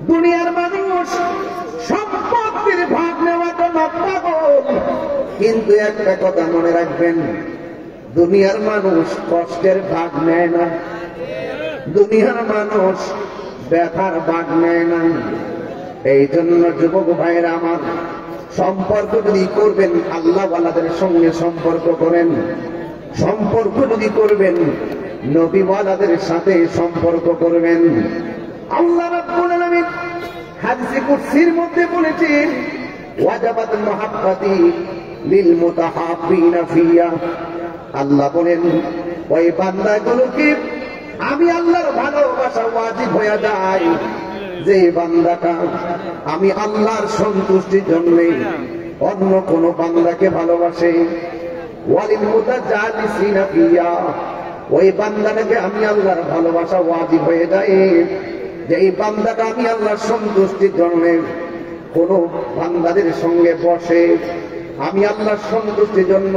দুনিয়ার মানুষ সম্পত্তির ভাগ নেওয়ার জন্য পাগল। কিন্তু একটা কথা মনে রাখবেন, দুনিয়ার মানুষ কষ্টের ভাগ নেয় না, দুনিয়ার মানুষ ব্যথার ভাগ নেয় না। এই জন্য যুবক ভাইয়েরা আমার, সম্পর্ক যদি করবেন আল্লাহ ওয়ালাদের সঙ্গে সম্পর্ক করেন, সম্পর্ক যদি করবেন নবী ওয়ালাদের সাথে সম্পর্ক করবেন। আল্লাহ রাব্বুল আলামিন হাদিসে কুরসির মধ্যে বলেছেন, ওয়াজাবাত মুহাব্বাতি লিল মুতাহাব্বিনা ফিয়া। আল্লাহ বলেন ওই বান্দাগুলোকে আমি আল্লাহর ভালোবাসা ওয়াজিব হয়ে যায়, যে বান্দাটা আমি আল্লাহর সন্তুষ্টির জন্য অন্য কোন বান্দাকে ভালোবাসে। ওয়ালিল মুতাজালিসিনা ফিয়া, ওই বান্দাটাকে আমি আল্লাহর ভালোবাসা ওয়াজিব হয়ে যায়, যে এই বান্দাটা আমি আল্লাহর সন্তুষ্টির জন্য কোন বান্দাদের সঙ্গে বসে, আমি আল্লাহর সন্তুষ্টির জন্য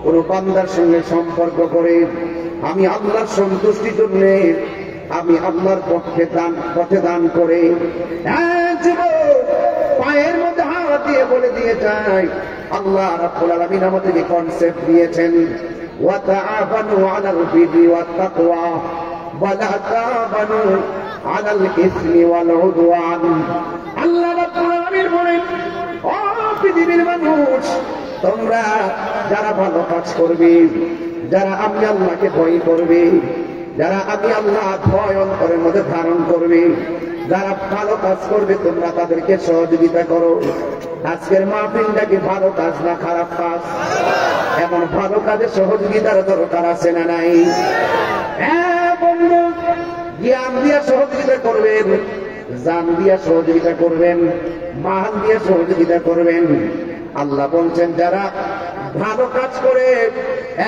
কোন বান্দার সঙ্গে সম্পর্ক করে, আমি আল্লাহর সন্তুষ্টির জন্য আমি আল্লাহর পথে দান করে। পায়ের মধ্যে হাত দিয়ে বলে দিয়ে যায়, আল্লাহ রাব্বুল আলামিন আমাদেরকে কনসেপ্ট দিয়েছেন, ওয়া তাআবানু আলাল বিররি ওয়াত তাকওয়া ওয়া লা তাআবানু আলাল ইসমি ওয়াল উদওয়ান। আল্লাহ রাব্বুল আলামিন বলেন, ও পৃথিবীর মানুষ, তোমরা যারা ভালো কাজ করবে, যারা আমি আল্লাহকে ভয় করবে, যারা আমি আল্লাহ ভয় অন্তরের মধ্যে ধারণ করবে, যারা ভালো কাজ করবে তোমরা তাদেরকে সহযোগিতা করো। আজকের মাহফিলটা কি ভালো কাজ না খারাপ কাজ? এমন ভালো কাজে সহযোগিতার দরকার আছে না নাই? হ্যাঁ বন্ধু, জ্ঞান দিয়া সহযোগিতা করবেন, জান দিয়া সহযোগিতা করবেন, মান দিয়া সহযোগিতা করবেন। আল্লাহ বলছেন, যারা ভালো কাজ করে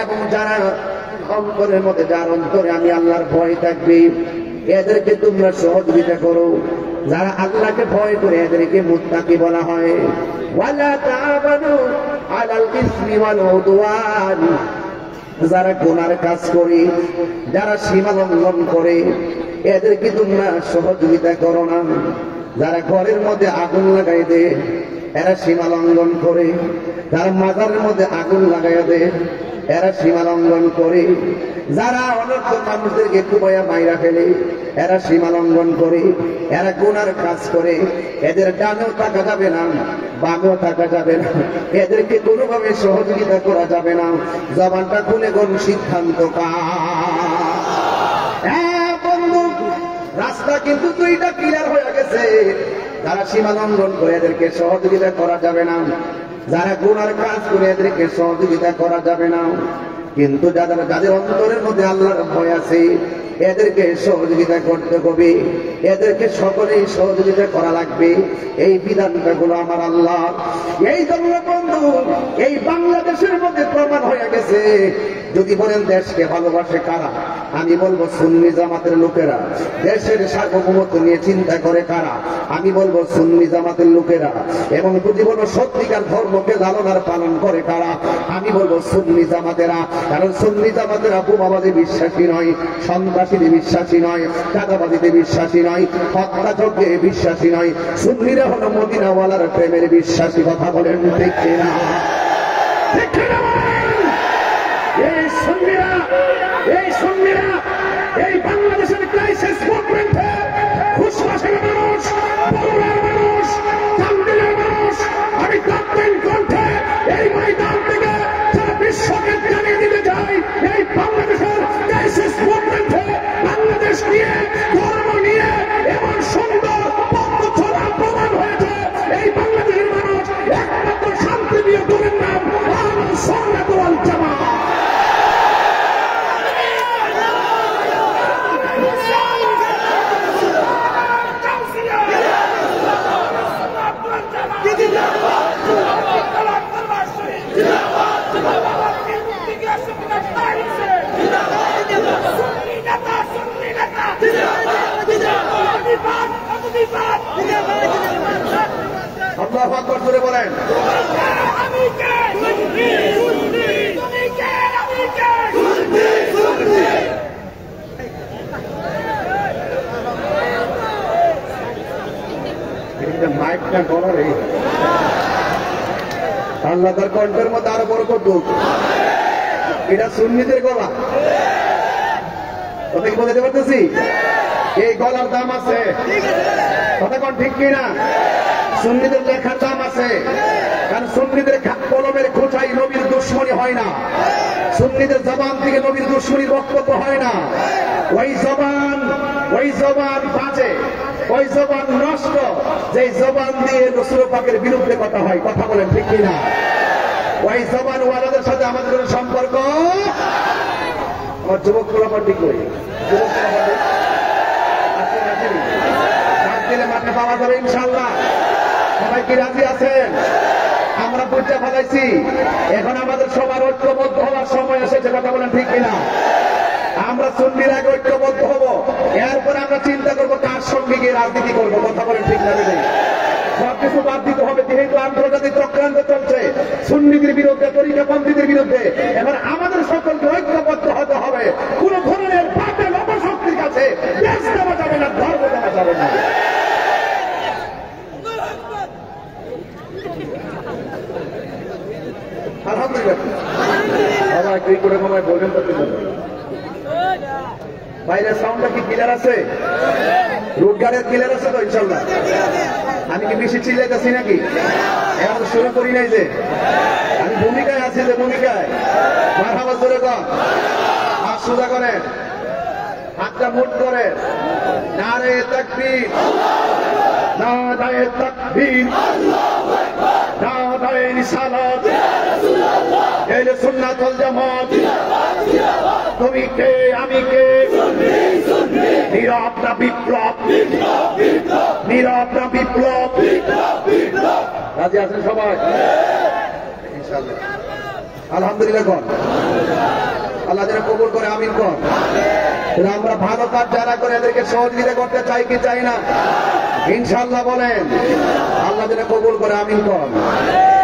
এবং যারা অন্তরের মধ্যে, যার অন্তরে আমি আল্লাহর ভয় থাকবে, এদেরকে তোমরা সহযোগিতা করো। যারা আল্লাহকে ভয় করে এদেরকে মুত্তাকি বলা হয়। ওয়ালা তাআবানু আলাল ইসমি ওয়াল উদওয়ান, যারা গুনার কাজ করে, যারা সীমা লঙ্ঘন করে, এদেরকে তোমরা সহযোগিতা করো না। যারা ঘরের মধ্যে আগুন লাগাই দেয়, এরা সীমা লঙ্ঘন করে। যারা মাজারের মধ্যে আগুন লাগাই দেয়, এরা সীমা লঙ্ঘন করে। যারা অনর্থ মানুষদেরকে কুবাইয়া মাইরা ফেলে, এরা সীমা লঙ্ঘন করে, এরা গুনার কাজ করে। এদের ডানেও থাকা যাবে না, বামেও থাকা যাবে না, এদেরকে কোনোভাবে সহযোগিতা করা যাবে না। জবানটা খুলে কোন সিদ্ধান্ত বন্ধু, রাস্তা কিন্তু দুইটা ক্লিয়ার হয়ে গেছে। যারা সীমা লঙ্ঘন করে এদেরকে সহযোগিতা করা যাবে না, যারা গুনার কাজ করে এদেরকে সহযোগিতা করা যাবে না। কিন্তু যাদের অন্তরের মধ্যে আল্লাহর ভয় আছে, এদেরকে সহযোগিতা করতে হবে, এদেরকে সকলেই সহযোগিতা করা লাগবে। এই বিধানটা গুলো আমার আল্লাহ। এই জন্য বন্ধু, এই বাংলাদেশের মধ্যে প্রমাণ হয়ে গেছে। যদি বলেন দেশকে ভালোবাসে কারা, আমি বলবো সুন্নি জামাতের লোকেরা। দেশের সার্বভৌমত্ব নিয়ে চিন্তা করে কারা, আমি বলবো সুন্নি জামাতের লোকেরা। এবং যদি বলবো সত্যিকার ধর্মকে লালন আর পালন করে কারা, আমি বলবো সুন্নি জামাতেরা। কারণ সুন্নি জামাতেরা বোমাবাদে বিশ্বাসী নয়, সন্ত্রাসীতে বিশ্বাসী নয়, চাঁদাবাদীতে বিশ্বাসী নয়, হত্যাযজ্ঞে বিশ্বাসী নয়। সুন্নিরা হলো মদিনাওয়ালার প্রেমের বিশ্বাসী। কথা বলেন ঠিক কিনা? ঠিক কিনা বলেন? এই সুন্নিরা এই বাংলাদেশের ক্রাইসিস মুভমেন্টে খুশবাসের মানুষ, বগুড়ার মানুষ, টাঙ্গাইলের মানুষ, আমি কাপ্তেন কণ্ঠে এই ময়দান থেকে সারা বিশ্বকে জানিয়ে দিতে চাই, এই বাংলাদেশের ক্রাইসিস মুভমেন্টে বাংলাদেশ নিয়ে, ধর্ম নিয়ে এমন সুন্দর পথ চলা প্রমাণ হয়েছে। এই বাংলাদেশের মানুষ একমাত্র শান্তি দিয়ে দূরের নাম আহলে সুন্নাত ওয়াল জামাত। আল্লাহু আকবার জোরে বলেন। মাইকটা করো রে, আল্লাহ তার কণ্ঠের মধ্যে আরো বরকত দিক। এটা সুন্নিদের গলা, কথা কি বলতে পারতেছি? এই গলার দাম আছে, কথা কোন ঠিক কিনা? সুন্নিদের লেখার দাম আছে, কারণ সুন্নিদের কলমের খোঁচাই নবীর দুশ্মনী হয় না, সুন্নিদের জবান থেকে নবীর দুশ্মনীর বক্তব্য হয় না। ওই জবান বাজে, ওই জবান নষ্ট, যে জবান দিয়ে রাসূল পাকের বিরুদ্ধে কথা হয়। কথা বলেন ঠিক কিনা? ওই জবান ওয়ালাদের সাথে আমাদের কোনো সম্পর্ক। আমার যুবক পোলাপান ঠিক করি, যুবক পোলাপান দিলে মাঠে পাওয়া যাবে ইনশাআল্লাহ। সবাই কি রাজি আছেন? আমরা বুঝতে ফেলাইছি, এখন আমাদের সবার ঐক্যবদ্ধ হওয়ার সময় এসেছে। কথা বলেন ঠিক কিনা? আমরা সুন্নির আগে ঐক্যবদ্ধ হব, এরপরে আমরা চিন্তা করবো কার সঙ্গে গিয়ে রাজনীতি করবো। কথা বলেন ঠিক না? সবকিছু বাদ দিতে হবে, যেহেতু আন্তর্জাতিক চক্রান্ত চলছে সুন্নিদের বিরুদ্ধে, তরিকাপন্থীদের বিরুদ্ধে। এখন আমাদের সকলকে ঐক্যবদ্ধ হতে হবে। কোন ধরনের বাতিল অপশক্তির কাছে দেশ দেওয়া যাবে না, ধর্ম দেওয়া যাবে না। আলহামদুলিল্লাহ, সবাই কি করে সময় বলবেন তো? বাইরের সাউন্ডটা কি ক্লিয়ার আছে? রুট গার্ডের ক্লিয়ার আছে তো ইনশাল্লাহ? আমি কি বেশি চিল্লাইতেছি নাকি? এখন শুরু করি নাই যে, আমি ভূমিকায় আছি, যে ভূমিকায় মারহাবা জোরে কর, হাত সোজা করেন, হাতটা মুঠ করেন, নারে তাকবীর, নারে তাকবীর, নারে রিসালাত, আহলে সুন্নাত ওয়াল জামাত। তুমি কে আমি কে? নীরব না বিপ্লব, নীরব না বিপ্লব। রাজি আছেন সবাই ইনশাআল্লাহ? আলহামদুলিল্লাহ কর, আল্লাহ যেন কবুল করে, আমিন কর। আমরা ভালো কাজ যারা করে এদেরকে সহযোগিতা করতে চাই কি চাই না? ইনশাআল্লাহ বলেন, আল্লাহ যেন কবুল করে, আমিন কর।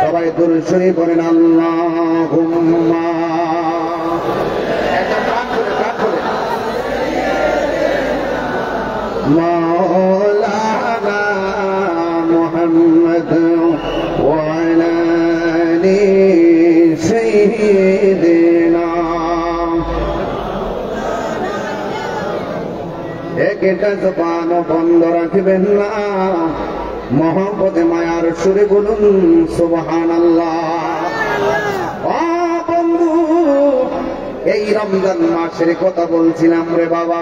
সবাই দুরূদ শরীফ বলেন, আল্লাহুম্মা। একটা প্রাণ করে মাওলানা মুহাম্মদ ওয়া আলা আলি সাইয়্যিদিনা। একটা জবান বন্ধ রাখবেন না, মহব্বতে মায়ার সুরে বলুন সুবহানাল্লাহ। ও বন্ধু, এই রমজান মাসের কথা বলছিলাম রে বাবা,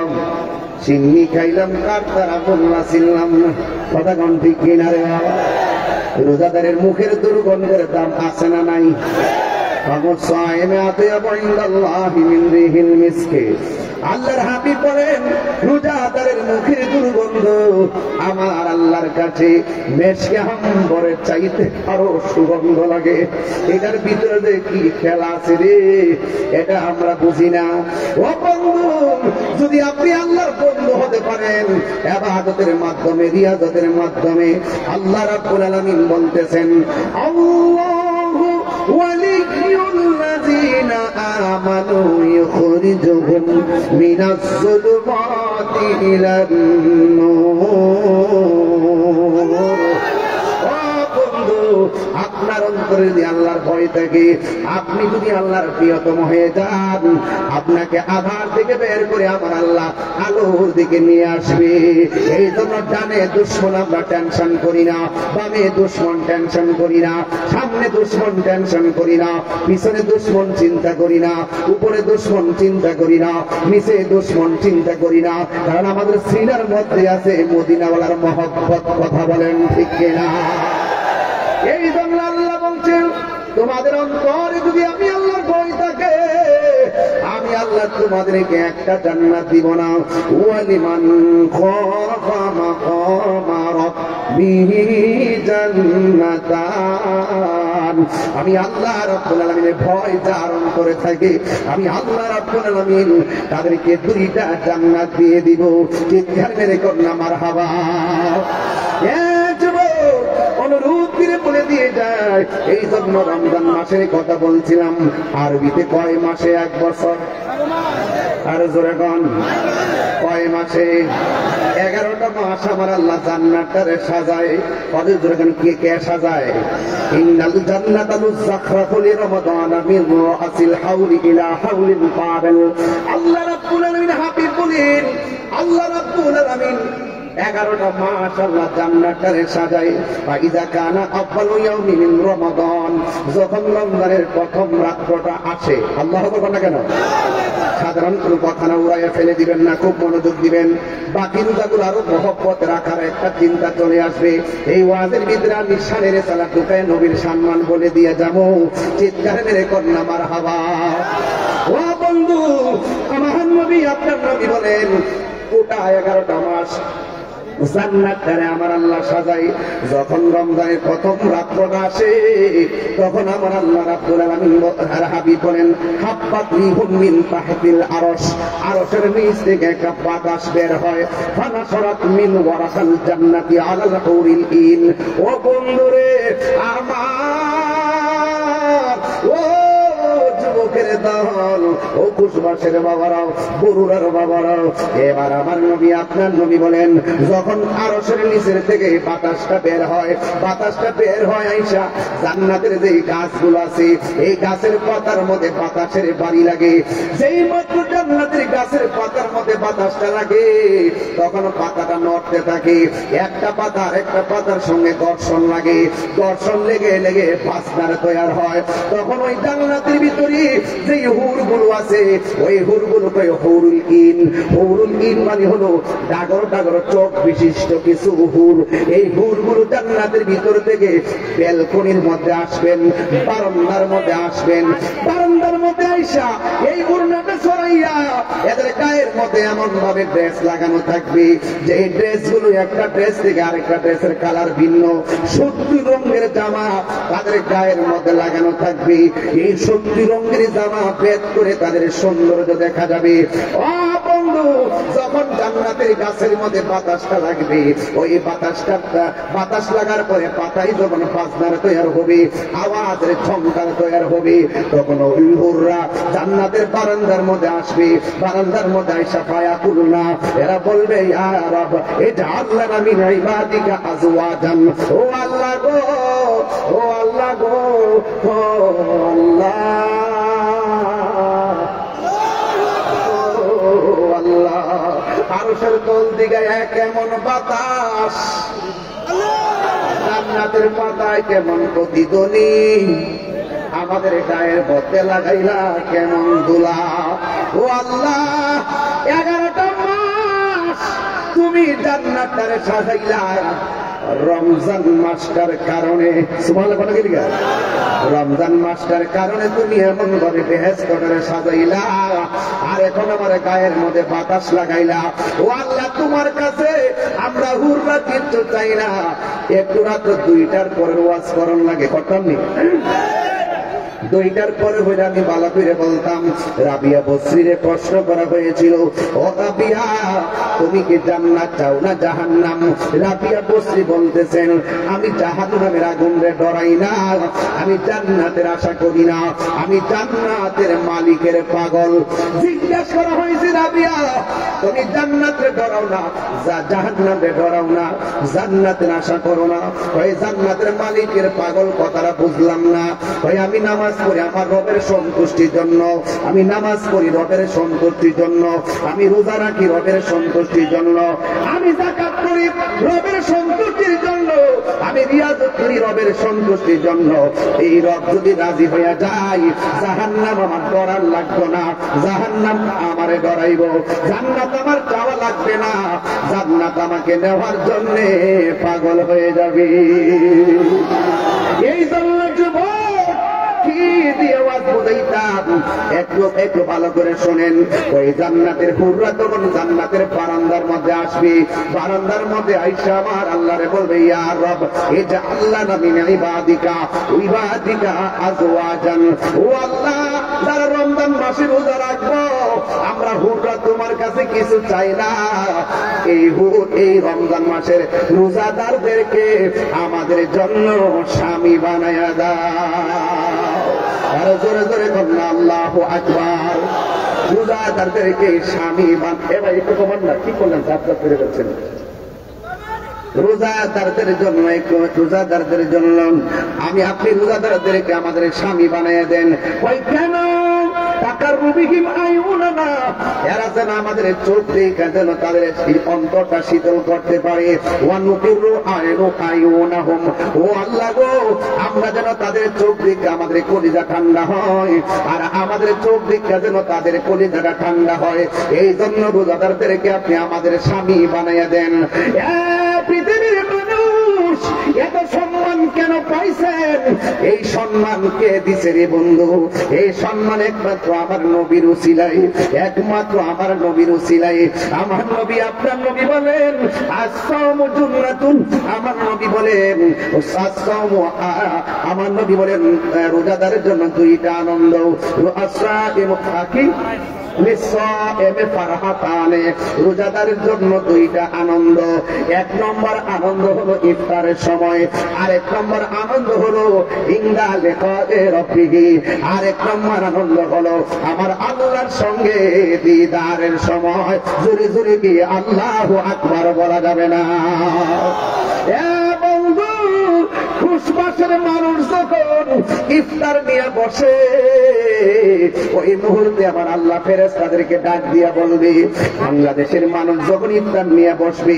সিন্নি খাইলাম কার তারা বললা ছিলাম না। কথা কোন ঠিক কিনা রে বাবা? রোজাদারের মুখের দুর্গন্ধের দাম আছে না নাই? আল্লাহর হাবিব বলেন রোজাদারের মুখের দুর্গন্ধ আমার আল্লাহর কাছে মেশকে হাম্বরের চাইতে আরো সুগন্ধ লাগে। এটার ভিতরে যে কি খেলা আছে রে, এটা আমরা বুঝি না। ও বন্ধু, যদি আপনি আল্লাহর বন্ধু হতে পারেন ইবাদতের মাধ্যমে, রিয়াজতের মাধ্যমে, আল্লাহ রাব্বুল আলামিন বলতেছেন আল্লাহু ওয়ালিয়ুল লাযিনা আমানু ইখরিজুহুম মিনাজ যুলুমাতি ইলান নূর। আপনার অন্তরে যদি আল্লাহর ভয় থাকে, আপনি যদি আল্লাহর প্রিয়তম হয়ে যান, আপনাকে আধার থেকে বের করে আমার আল্লাহ আলোর দিকে নিয়ে আসবে। এই জন্য ডানে দুশ্মন আমরা টেনশন করি না, বামে দুশ্মন টেনশন করি না, সামনে দুশ্মন টেনশন করি না, পিছনে দুশ্মন চিন্তা করি না, উপরে দুশ্মন চিন্তা করি না, নিচে দুশ্মন চিন্তা করি না। কারণ আমাদের সিনার মধ্যে আছে মদিনাওয়ালার মহব্বত। কথা বলেন ঠিক কিনা? এই জন্য আল্লাহ বলছেন তোমাদের অন্তরে যদি আমি আল্লাহর ভয় থাকে, আমি আল্লাহ তোমাদেরকে একটা জান্নাত দিব না। ওয়ালিমান খাফা মাকামা রাব্বিহি জান্নাতান। আমি আল্লাহ রাব্বুল আলামিনের ভয় যার অন্তরে থাকে, আমি আল্লাহ রাব্বুল আলামিন তাদেরকে দুইটা জান্নাত দিয়ে দিব। চিৎকার মেরে কন্যা মারহাবা। অনুরোধ করে বলে দিয়ে যায়, এই জন্য রমজান মাসের কথা বলছিলাম। আরবিতে কয় মাসে এক বছর? আর জোরে কোন কয় মাসে? 11টা মাস আমার আল্লাহ জান্নাতটারে সাজায়। কত জোরে কোন কে কে সাজায়? ইন্নাল জান্নাতা মুযাখরাফু লিরমাদানা মিন রাসিল হাওলি ইলা হাওলিন কাবিল। আল্লাহ রাব্বুল আলামিন হাবিব বলেন, আল্লাহ রাব্বুল আলামিন 11টা মাস আল্লাহ জান্নাতটারে সাজায়। ফাইদা কানা আউয়ালু ইয়াউমিন মিন রমাদান, যখন রমজানের প্রথম রাতটা আসে, আল্লাহু আকবার না কেন? সাধারণ কোনো কথা না, উড়াইয়া ফেলে দিবেন না, খুব মনোযোগ দিবেন। বাকি রোজাগুলো আরো মহব্বত রাখার একটা চিন্তা চলে আসবে। এই ওয়াজের ভিতরে আমি শানের সালাত ঢুকায় নবীর সম্মান বলে দিয়ে যাবো। চিৎকার মেরে কন্যা মারহাবা। ও বন্ধু, আমার নবী আপনার নবী বলেন গোটা 11টা মাস জান্নাতটারে আমার আল্লাহ সাজাই। যখন রমজানের প্রথম রাতটা আসে, তখন আমার আল্লাহ রাব্বুল আলামিন আর হাবিব বলেন হাব্বাত রিহুম মিন তাহতিল আরশ, আরশের নিচ থেকে একটা বাতাস বের হয়। ফানাশরাত মিন ওয়ারাকাল জান্নাতি আলাল হুরিল ইন। ও বন্ধুরে আমার, ও যুবকের দল, ও কুশবাসের বাবারাও, বরুড়ার বাবারাও, এবার আমার নবী আপনার নবী বলেন যখন আরশের নিচের থেকে বাতাসটা বের হয়, বাতাসটা বের হয় আইসা জান্নাতের যে গাছগুলো আছে, এই গাছের পাতার মধ্যে বাতাসের বাড়ি লাগে। যেই মাত্র জান্নাতের গাছের পাতার মধ্যে বাতাসটা লাগে, তখন পাতাটা নড়তে থাকে। একটা পাতা আরেকটা পাতার সঙ্গে ঘর্ষণ লাগে, ঘর্ষণ লেগে লেগে বাসনার তৈরি হয়। তখন ওই জান্নাতের ভিতরে যে হুরগুলো আছে, ওই হুরগুলোকে হুরুল ইন। হুরুল ইন মানে হলো ডাগর ডাগর চোখ বিশিষ্ট কিছু হুর। এই হুরগুলো জান্নাতের ভিতর থেকে ব্যালকনির মধ্যে আসবেন, বারান্দার মধ্যে আসবেন। বারান্দার মধ্যে আইসা এই উড়নাটা ছড়াইয়া এদের গায়ের মধ্যে এমন ভাবে ড্রেস লাগানো থাকবে যে এই ড্রেসগুলো একটা ড্রেস থেকে আরেকটা ড্রেসের কালার ভিন্ন। 70 রঙের জামা তাদের গায়ের মধ্যে লাগানো থাকবে। এই 70 রঙের জামা ভেদ করে তাদের সৌন্দর্য দেখা যাবে। ও বন্ধু, যখন জান্নাতের গাছের মধ্যে বাতাসটা লাগবে, ওই বাতাস লাগার পরে পাতাই যখন বাজনার তৈরি হবে, আওয়াজের ঝংকার তৈরি হবে, তখন ওই হুররা জান্নাতের বারান্দার মধ্যে আসবে। বারান্দার মধ্যে আইসা পায়া কুলনা, এরা বলবে ইয়া রাব ইজআল লানা মিন ইবাদিকা আজওয়াজান। ও আল্লাহ গো, ও আল্লাহ গো, ও আল্লাহ, আল্লাহ। আরশের তল দিকে কেমন বাতাস, জান্নাতের পাতায় কেমন প্রতিধ্বনি, আমাদের গায়ের মধ্যে লাগাইলা কেমন দুলা। ও আল্লাহ, 11টা মাস তুমি জান্নাতটারে সাজাইলা রমজান মাসটার কারণে। সুবহানাল্লাহ বলে গেলি গা, রমজান মাসটার কারণে তুমি এমন ভাবে বেহেশতটারে সাজাইলা। আর এখন আমার গায়ের মধ্যে বাতাস লাগাইলা। ও আল্লাহ, তোমার কাছে আমরা হুররা কিচ্ছু চাই না। একটু রাত 2টার পরে ওয়াজ করণ লাগে, করতাম নি? 2টার পরে হইলে আমি বালা করে বলতাম। রাবিয়া বসরিরে প্রশ্ন করা হয়েছিল, ও রাবিয়া, তুমি কি জান্নাত চাও না জাহান্নাম? রাবিয়া বসরি বলতেছেন, আমি জাহান্নামের আগুনে ডরাই না, আমি জান্নাতের আশা করি না, আমি জান্নাতের মালিকের পাগল। জিজ্ঞাসা করা হয়েছে, রাবিয়া তুমি জান্নাতে ডরাও না, জাহান্নামে ডরাও না, জান্নাতের আশা করো না, ওই জান্নাতের মালিকের পাগল কথাটা বুঝলাম না। ওই আমি নামাজ পড়ি আমার রবের সন্তুষ্টির জন্য, আমি নামাজ পড়ি রবের সন্তুষ্টির জন্য, আমি রোজা রাখি রবের সন্তুষ্টির জন্য, আমি যাকাত করি রবের সন্তুষ্টির জন্য, আমি রিয়াজত করি রবের সন্তুষ্টির জন্য। এই রব যদি রাজি হইয়া যায়, জাহান্নাম আমার ডরার লাগতো না, জাহান্নাম আমারে ডরাইব। জান্নাত আমার চাওয়া লাগবে না, জান্নাত আমাকে নেওয়ার জন্য পাগল হয়ে যাবে। এই জন্য যুবক একটু ভালো করে শোনেন। ওই জান্নাতের হুররা তখন জান্নাতের বারান্দার মধ্যে আসবে, বারান্দার মধ্যে আইসা আমার আল্লাহরে বলবে, ইয়া রব ইজআলনা মিন ইবাদিকা আজওয়াজান। ও আল্লাহ, যারা রমজান মাসে রোজা রাখবো, আমরা হুররা তোমার কাছে কিছু চাই না, এই রমজান মাসের রোজাদারদেরকে আমাদের জন্য স্বামী বানায়া দাও। আরো জোরে জোরে বলুন আল্লাহু আকবার। রোজাদারদেরকে স্বামী এবার একটু কমান না, কি করলেন? যাত্রা করে যাচ্ছেন। রোজাদারদের জন্য, রোজাদারদের জন্য আমি আপনি রোজাদারদেরকে আমাদের স্বামী বানিয়ে দেন। ওই কেন? টাকার রুবিহিম আইউনানা, এরা যেন আমাদের চোখ দেখে যেন তাদের অন্তরটা শীতল করতে পারে। ওয়ানুকিরু আইউনাহুম, ও আল্লাহ গো, আমরা যেন তাদের চোখ দেখে আমাদের কলিজা ঠান্ডা হয়, আর আমাদের চোখ দেখে যেন তাদের কলিজাটা ঠান্ডা হয়। এই জন্য রোজাদারদেরকে আপনি আমাদের স্বামী বানাইয়া দেন। পৃথিবীর মানুষ এত সম্মান কেন পাইছেন? এই সম্মান কে দিছে রে বন্ধু? এই সম্মান একমাত্র আমার নবীর উসিলাই, একমাত্র আমার নবীর উসিলাই। আমার নবী, আপনার নবী বলেন আসসামু জুন্নাতুন, আমার নবী বলেন আসসামু, আমার নবী বলেন রোজাদারের জন্য 2টা আনন্দ। আসসাইমু ফাকি রোজাদারের জন্য 2টা আনন্দ। 1 নম্বর আনন্দ হলো ইফতারের সময়, আর 1 নম্বর আনন্দ হলো ইনদা লিকায়ে রাব্বিহি, আর 1 নম্বর আনন্দ হলো আমার আল্লাহর সঙ্গে দিদারের সময়। জোরে জোরে কি আল্লাহু আকবার বলা যাবে না? বন্ধু, খুশবাসের মানুষ যখন ইফতার নিয়ে বসে, ওই মুহূর্তে আমার আল্লাহ ফেরেশতাদেরকে ডাক দিয়া বলবে, বাংলাদেশের মানুষ যখন ইফতার নিয়ে বসবে,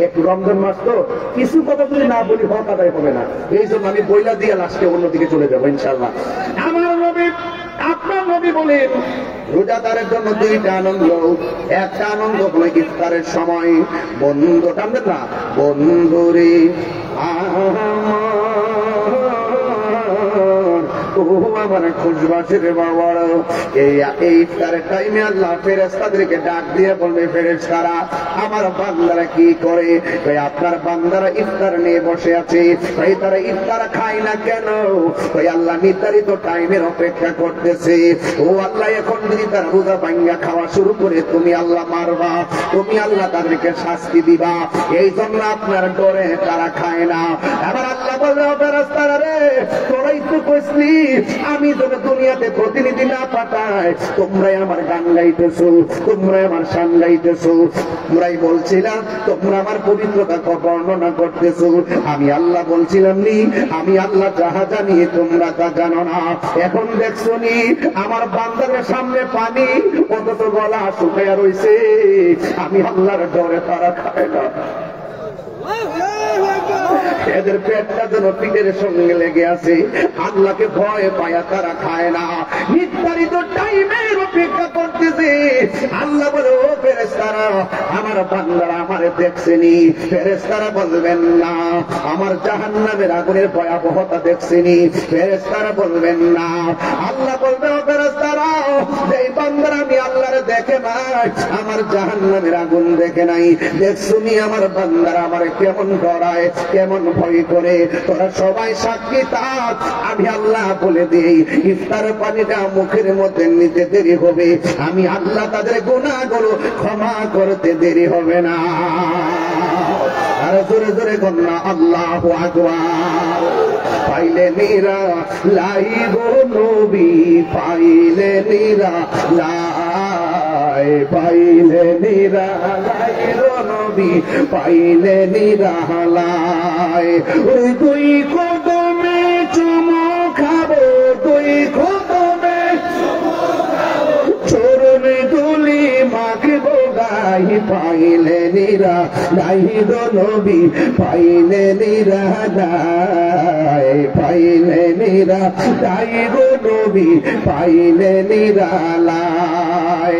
একটু রমজান মাস তো কিছু কথা যদি না বলি হক আদায় হবে না, এই জন্য আমি বইলা দিয়ে লাস্টে অন্যদিকে চলে যাবো ইনশাআল্লাহ। আমার নবী, আপনার নবী বলেন রোজাদারের জন্য 2টা আনন্দ। 1টা আনন্দ হলো ইফতারের সময়। বন্ধু টানবেন না, বন্ধুরে আমার খুশবাসের বাবার, এই ইফতারের টাইমে আল্লাহ ফেরেশতাদেরকে ডাক দিয়ে বলবে, ফেরেশতারা আমার বান্দারা কি করে? আপনার বান্দারা ইফতার নিয়ে বসে আছে, তারা ইফতার খায় না কেন? আল্লাহ নির্ধারিত টাইমের অপেক্ষা করতেছে। ও আল্লাহ, এখন যদি তারা রোজা ভাঙ্গা খাওয়া শুরু করে, তুমি আল্লাহ মারবা, তুমি আল্লাহ তাদেরকে শাস্তি দিবা, এই জন্য আপনার ডরে তারা খায় না। আবার আল্লাহ বলবে, ফেরেশতারা রে, তোরাই তো কইসলি আমি যেন দুনিয়াতে প্রতিনিধি না পাঠাই, তোমরাই আমার গান গাইতেছো, তোমরাই আমার শান গাইতেছো, তোমরাই বলছিলাম, তোমরা আমার পবিত্রতা বর্ণনা করতেছো। আমি আল্লাহ বলছিলাম নি, আমি আল্লাহ যাহা জানি তোমরা তা জানো না। এখন দেখছো নি আমার বান্দাদের সামনে পানি, অথচ গলা শুকাইয়া রয়েছে। আমি আল্লাহর ডরে তারা খায় না, এদের পেটটা যেন পিঠের সঙ্গে লেগে আছে। আল্লাহকে ভয় পায়া তারা খায় না, নির্ধারিত টাইমের অপেক্ষা করতেছে। আল্লাহ বলে, ও ফেরেশতারা আমার বান্দারা আমারে দেখছেনি? ফেরেশতারা বলবেন না। আমার জাহান্নামের আগুনের ভয়াবহতা দেখছেনি? ফেরেশতারা বলবেন না। আল্লাহ বলবে, ও ফেরেশতারা এই বান্দারা আমি আল্লাহরে দেখে নাই, আমার জাহান্নামের আগুন দেখে নাই। দেখছুনি আমার বান্দারা আমারে কেমন ডরায়, কেমন ভয় করে। তোরা সবাই সাক্ষী থাক, আমি আল্লাহ বলে দিই ইফতার পানিটা মুখের মধ্যে নিতে দেরি হবে, আমি আল্লাহ তাদের গুনাহগুলো ক্ষমা করতে দেরি হবে না। আর জোরে জোরে কন্যা আল্লাহু আকবার। পাইলে নিরা লাই গো নবী, পাইলে নিরা লাই, পাইলে নিরা লাই গো নবী, পাইলে নিরা লাই। ওই দুই কদমে চুমু খাবো, দুই কদমে চরণ দুলি মাখবো গাই, পাইলে নিরা লাই গো নবী, পাইলে নিরা লাই, পাইলে নিরা লাই গো নবী, পাইলে নিরা লাই।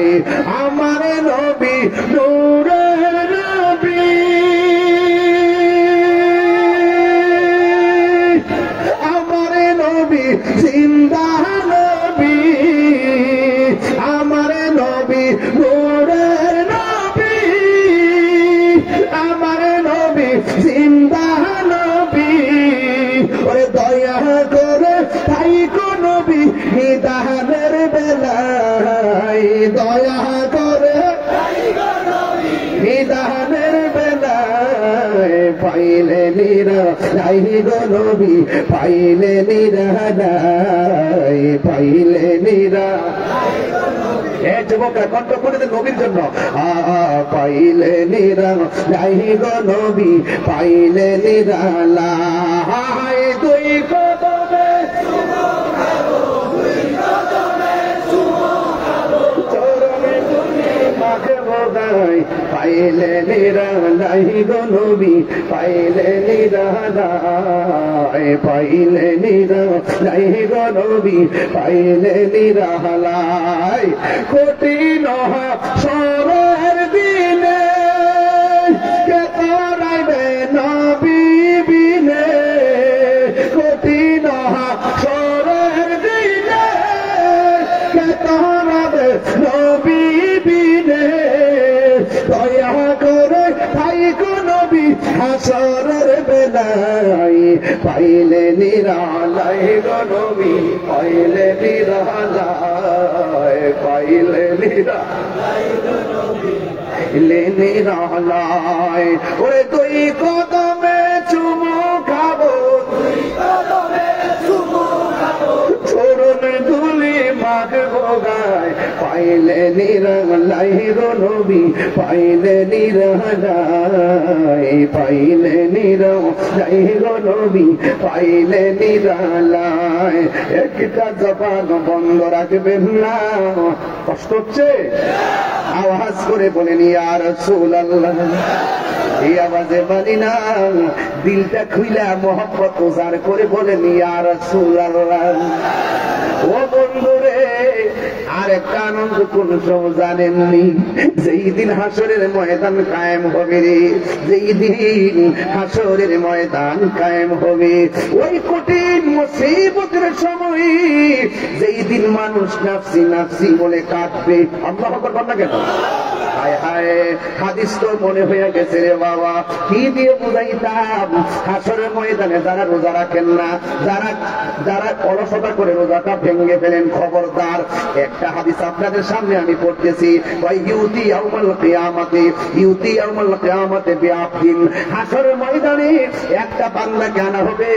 আমার নবী নূরের নবী, আমার নবী জিন্দা নবী, আমার নবী নূরের নবী, আমার নবী জিন্দা নবী। ওরে দয়া করে তাই কো নবী নিদানের বেলায়, দয়া করে নিদানের বেলায়, পাইলে নিরা লাই গো নবী, পাইলে নিরা লাই, পাইলে নিরা। এ যুবকরা কণ্ঠ করে দেন নবীর জন্য। পাইলে নিরা লাই গো নবী, পাইলে নিরা লাই। দুই কদমে চরণে দুলি মাখবো গাই, পাইলে নিরা লাই গো নবী, পাইলে নিরা লাই, পাইলে নিরা লাই গো নবী, পাইলে নিরা লাই। কঠিন সরের দিনে কে করাইবে নবী বিনে, কঠিন সরের দিনে কে করাবে নবী বিনে। দয়া করে ভাই গো নবী হাসরের বেলায়, পাইলে নিরা লাই গো নবী, পাইলে নিরা লাই, পাইলে নিরা লাই গো নবী, পাইলে নিরা লাই। ওরে দুই কদমে চুমু খাবো, দুই কদমে চুমু খাবো, চরণ দুলি মাখবো গায়, পাইলে নিরা লাই গো নবী, পাইলে নিরা লাই, পাইলে নিরা লাই গো নবী, পাইলে নিরা লাই। একটা জবান বন্ধ রাখবেন না, কষ্ট হচ্ছে? আওয়াজ করে বলেন ইয়া রাসূলুল্লাহ। এই আওয়াজে বলি না, দিলটা খুইলা মোহাম্মত উজাড় করে বলেন ইয়া রাসূলুল্লাহ। ও বন্ধুরে, আর একটা আনন্দ কোন সময় জানেননি? যেই দিন হাসরের ময়দান কায়েম হবে রে, যেই দিন হাসরের ময়দান কায়েম হবে, ওই কঠিন মুসিবতের সময়, যেই দিন মানুষ নাফসি নাফসি বলে কাঁদবে। আল্লাহু আকবার বল না কেন? হায় হায়, হাদিস তো মনে হয়ে গেছে রে বাবা, কি দিয়ে বুঝাইতাম? হাসরের ময়দানে যারা রোজা রাখেন না, যারা অলসতা করে রোজাটা ভেঙে ফেলেন, খবরদার। একটা হাদিস আপনাদের সামনে আমি পড়তেছি, ইউতি ইয়াউমাল কিয়ামাতে, ইউতি ইয়াউমাল কিয়ামাতে বিআবদিন। হাসরের ময়দানে একটা বান্দাকে আনা হবে,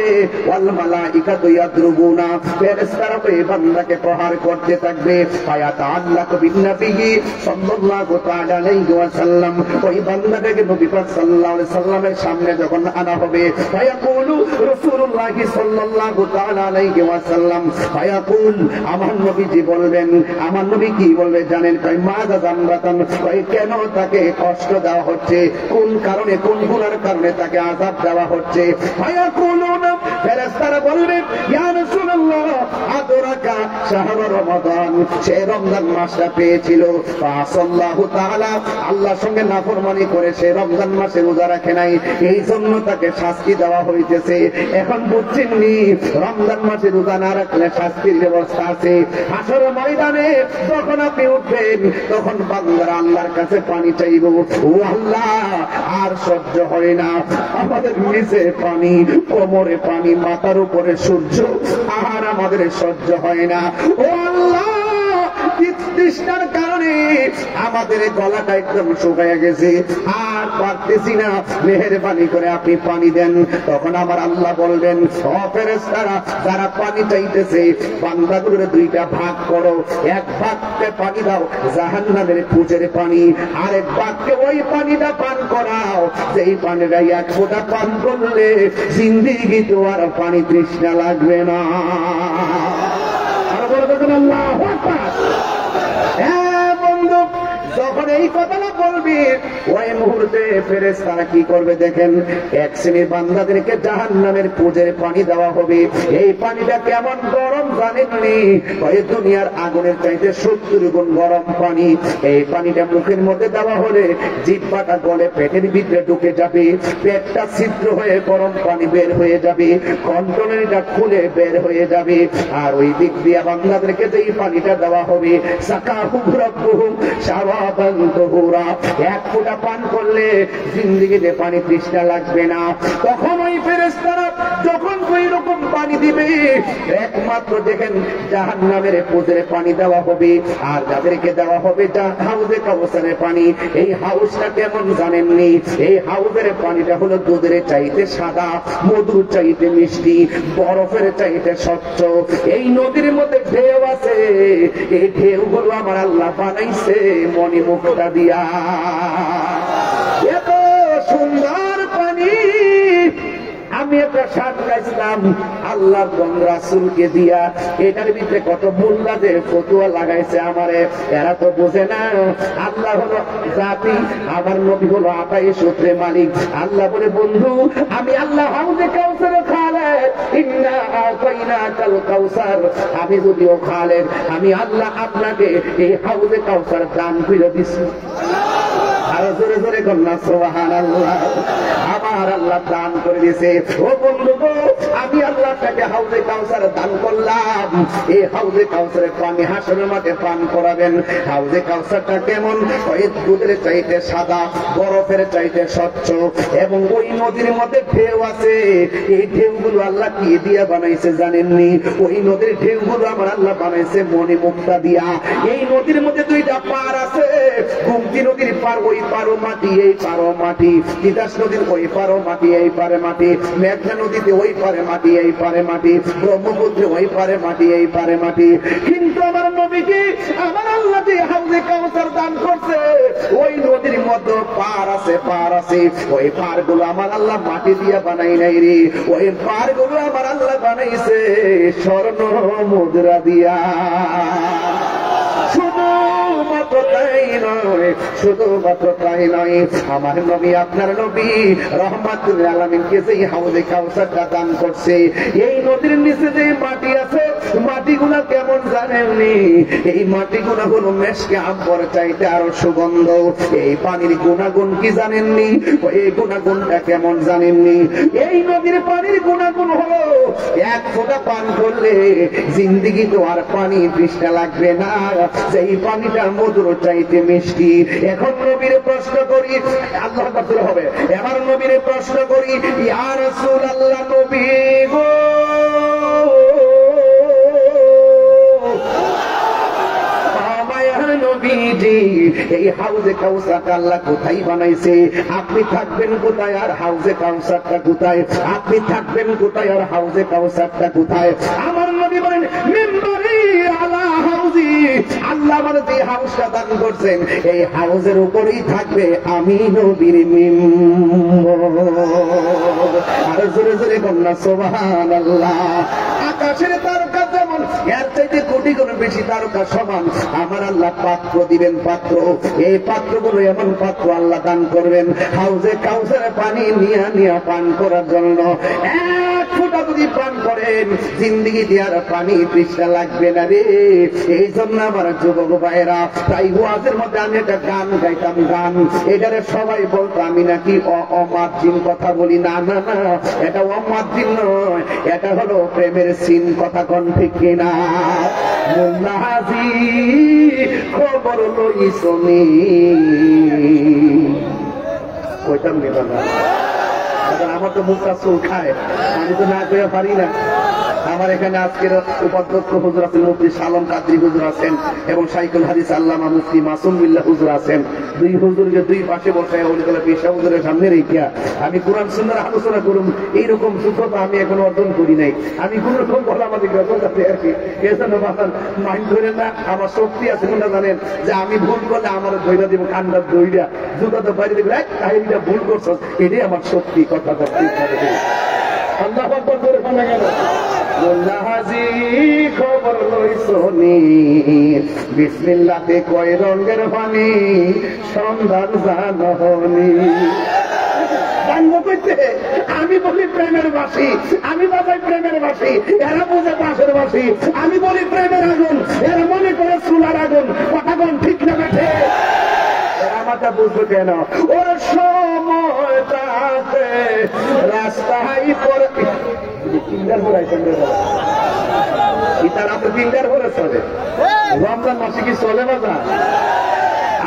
ওয়াল মালাইকাতু ইয়াদরুবুনা, ফেরেশতারা ওই বান্দাকে প্রহার করতে থাকবে। ফায়াতাআল্লাকু বিন-নবিয়্যি সাল্লাল্লাহু তাআলা আলাইহি ওয়াসাল্লাম, ওই বান্দাটাকে নবী পাক সাল্লাল্লাহু আলাইহি সাল্লামের সামনে যখন আনা হবে, ফায়াকুলু রাসূলুল্লাহ সাল্লাল্লাহু তাআলা আলাইহি ওয়াসাল্লাম, ফায়াকুল, আমার নবীজি বলবেন, আমার নবী কি বলবে জানেন? কয় মাযা জামরাতান, কয় কেন তাকে কষ্ট দেওয়া হচ্ছে, কোন কারণে, কোন গুনার কারণে তাকে আযাব দেওয়া হচ্ছে? ফায়াকুলুনা, ফেরেশতারা বলবে ইয়া রাসূলুল্লাহ আল্লাহ আদরাকা শাহর রমাদান, সে রমজান মাসটা পেয়েছিল। ফাসাল্লাহু তাআলা আল্লাহর সঙ্গে নাফরমানি করে সে রমজান মাসে রোজা রাখে নাই, এই জন্য তাকে শাস্তি দেওয়া হইতেছে। এখন বুঝছেন নি রমজান মাসে রোজা না রাখলে শাস্তির ব্যবস্থা আছে। হাসরের ময়দানে যখন আপনি উঠবেন তখন বান্দারা আল্লাহর কাছে পানি চাইব, ও আল্লাহ আর সহ্য হয় না, আমাদের নিচে পানি, কোমরে পানি, মাথার উপরে সূর্য, আর আমাদের সহ্য হয় না। ও আল্লাহ তৃষ্ণার কারণে আমাদের গলাটা একদম শুকায় গেছে, আর পারতেছি না, মেহেরবানি করে আপনি পানি দেন। তখন আমার আল্লাহ বলবেন, ও ফেরেশতারা যারা পানি চাইতেছে বান্দাগুলোর দুইটা ভাগ করো, এক ভাগকে পানি দাও জাহান্নামের পুজের পানি, আরেক ভাগকে ওই পানিটা পান করাও সেই পানিটা এক ফোঁটা পান করলে জিন্দেগি তো আর পানি তৃষ্ণা লাগবে না। আর বলবেন আল্লাহু আকবার। হ্যাঁ বন্ধু, যখন এই কথাটা বলবি ওই মুহূর্তে ফেরেশতারা কি করবে দেখেন, এক শ্রেণীর বান্দাদেরকে জাহান্নামের পুজের পানি দেওয়া হবে। এই পানিটা কেমন গরম জানেননি, ওই দুনিয়ার আগুনের চাইতে 70 গুণ গরম পানি। এই পানিটা মুখের মধ্যে দেওয়া হলে জিহ্বাটা গলে পেটের ভিতরে ঢুকে যাবে, পেটটা ছিদ্র হয়ে গরম পানি বের হয়ে যাবে, কন্ট্রোলটা খুলে বের হয়ে যাবে। আর ওই দিক দিয়ে বান্দাদেরকে যেই পানিটা দেওয়া হবে সাকাহুম রাব্বুহুম শারাবান তুহুরা, এক ফোঁটা পান করলে জিন্দেগিতে পানি তৃষ্ণা লাগবে না। তখন ওই ফেরেশতারা যখন ওই রকম পানি দিবে, একমাত্র দেখেন জাহান্নামের পুজের পানি দেওয়া হবে। আর যাদেরকে দেওয়া হবে হাউজে কাউসারের পানি, এই হাউসটা কেমন জানেননি, এই হাউজের পানিটা হলো দুধের চাইতে সাদা, মধুর চাইতে মিষ্টি, বরফের চাইতে স্বচ্ছ। এই নদীর মধ্যে ঢেউ আছে, এই ঢেউগুলো আমার আল্লাহ বানাইছে মণিমুক্তা দিয়া। এত সুন্দর পানি, আমি একটা সাত গাইছিলাম আল্লাহ রাসূলকে দিয়া, এটার ভিতরে কত মোল্লা যে ফতুয়া লাগাইছে আমারে, এরা তো বোঝে না আল্লাহ হলো জাতি, আমার নবী হলো আতাই সূত্রে মালিক। আল্লাহ বলে, বন্ধু আমি আল্লাহ হাউজে কাউসার খালেক, ইন্না আতাইনাকাল কাউসার, আমি যদিও খালেক, আমি আল্লাহ আপনাকে এই হাউজে কাউসার দান করে দিছি। আরো জোরে জোরে কন্যা সুবহানাল্লাহ, আমার আল্লাহ দান করে দিয়েছে। ও বন্ধু গো, আমি আল্লাহ তাকে হাউজে কাউসার দান করলাম, এই হাউজে কাউসারের পানি হাসরের মাঠে পান করাবেন। হাউজে কাউসারটা কেমন, ওই দুধের চাইতে সাদা, বরফের চাইতে স্বচ্ছ, এবং ওই নদীর মধ্যে ঢেউ আছে। এই ঢেউগুলো আল্লাহ কি দিয়া বানাইছে জানেননি, ওই নদীর ঢেউগুলো আমার আল্লাহ বানাইছে মণিমুক্তা দিয়া। এই নদীর মধ্যে দুইটা পার আছে, গুমতি নদীর পার ওই পারো মাটি, এই পারো মাটি, তিতাস নদীর ওই পারো মাটি, এই পারে মাটি, মেঘনা নদীতে ওই পারে মাটি, এই পারে মাটি, ব্রহ্মপুত্রে ওই পারে মাটি, এই পারে মাটি। কিন্তু আমার নবীকে আমার আল্লাহ যে হাউজে কাউসার দান করছে, ওই নদীর মধ্যে পার আছে, পার আছে, ওই পার গুলো আমার আল্লাহ মাটি দিয়া বানাই নাই রে, ওই পার গুলো আমার আল্লাহ বানাইছে স্বর্ণ মুদ্রা দিয়া। শুধুমাত্র তাই নয়, আমার নবী আপনার নবী রহমাতুল আলামিনকে যে হাউজে কাউসারটা দান করছে, এই নদীর নিচে যে মাটি আছে, মাটিগুলা কেমন জানেননি, এই মাটিগুলা হলো মেশকে আম্বর চাইতে আরো সুগন্ধ। এই পানির গুণাগুণ কি জানেননি, এই গুণাগুণটা কেমন জানেননি, এই নদীর পানির গুণাগুণ হলো এক ফোঁটা পান করলে জিন্দেগি তো আর পানি তৃষ্ণা লাগবে না, সেই পানিটা মধুর চাইতে মিষ্টি। এখন নবীর প্রশ্ন করি, আল্লাহ কাছে হবে, এবার নবীর প্রশ্ন করি, ইয়া রাসূলুল্লাহ নবী গো, নবীজি এই হাউজে কাউসারটা আল্লাহ কোথায় বানাইছে, আপনি থাকবেন কোথায় আর হাউজে কাউসারটা কোথায়, আপনি থাকবেন কোথায় আর হাউজে কাউসারটা কোথায়? আমার নবী বলেন, মিম্বারি আলা হাউজি, আল্লাহ আমাদের যে হাউসটা দান করছেন এই হাউজের উপরেই থাকবে আমি নবীর মিম্বর। আর জোরে জোরে কন্যা সুবহানাল্লাহ। আকাশের তারকা যেমন এর চাইতে কোটি গুণ বেশি তারকা সমান আমার আল্লাহ পাত্র দিবেন, পাত্র, এই পাত্রগুলো এমন পাত্র আল্লাহ দান করবেন হাউজে কাউসারে পানি নিয়া নিয়া পান করার জন্য। এক ফোঁটা যদি পান করেন জিন্দিগি দেওয়ার পানি তৃষ্ণা লাগবে না রে। এই জন্য আমার যুবক ভাইয়েরা তাই ওয়াজের মধ্যে আমি একটা গান গাইতাম, গান এটারে সবাই বলতো আমি নাকি অমার্জিন কথা বলি। না না না, এটা অমার্জিন নয়, এটা হলো প্রেমের সিন। কথা কোন ঠিক কিনা? মোল্লা হাজি খবর লই শুনি কইতাম নিবা না, আমার তো মুখটা চুল খায়, আমি তো না করে পারি না। আমার এখানে আজকের উপাধ্যক্ষ হুজুর আছেন, মুফতি সালম কাদরি হুজুর আছেন এবং শাইখুল হাদিস আল্লামা মুফতি মাসুম বিল্লাহ হুজুর আছেন। দুই হুজুরকে দুই পাশে বসায় ওলিগুলা পেশা হুজুরের সামনে রেখে আমি কোরআন সুন্নাহর আলোচনা করুম, এইরকম যোগ্যতা আমি এখন অর্জন করি নাই। আমি কোন রকম বলা আমাদের গ্রহণ করতে আর কি এজন্য বাসান মাইন্ড ধরেন না। আমার শক্তি আছে কোনটা জানেন, যে আমি ভুল করলে আমার ধৈর্য দিব, কান্দার দইরা যোগ্যতা বাইরে দেখবে কাহিনীটা ভুল করছ, এটাই আমার শক্তি। কথা করতে আল্লাহ আকবার করে ফেলা গেল। মোল্লা হাজি খবর লই শুনি বিসমিল্লাতে কয় রঙের পানি সন্ধান জানহনি। আমি বলি প্রেমের বাসি, আমি বাজাই প্রেমের বাসি, এরা বোঝে বাসের বাসি। আমি বলি প্রেমের আগুন, এরা মনে করে চুলার আগুন। কথা কোন ঠিক না বেঠে? আমাকে বুঝবো কেন? ওর সময় তাতে রাস্তায় পরে রমজান মাসে কি চলে বাজা?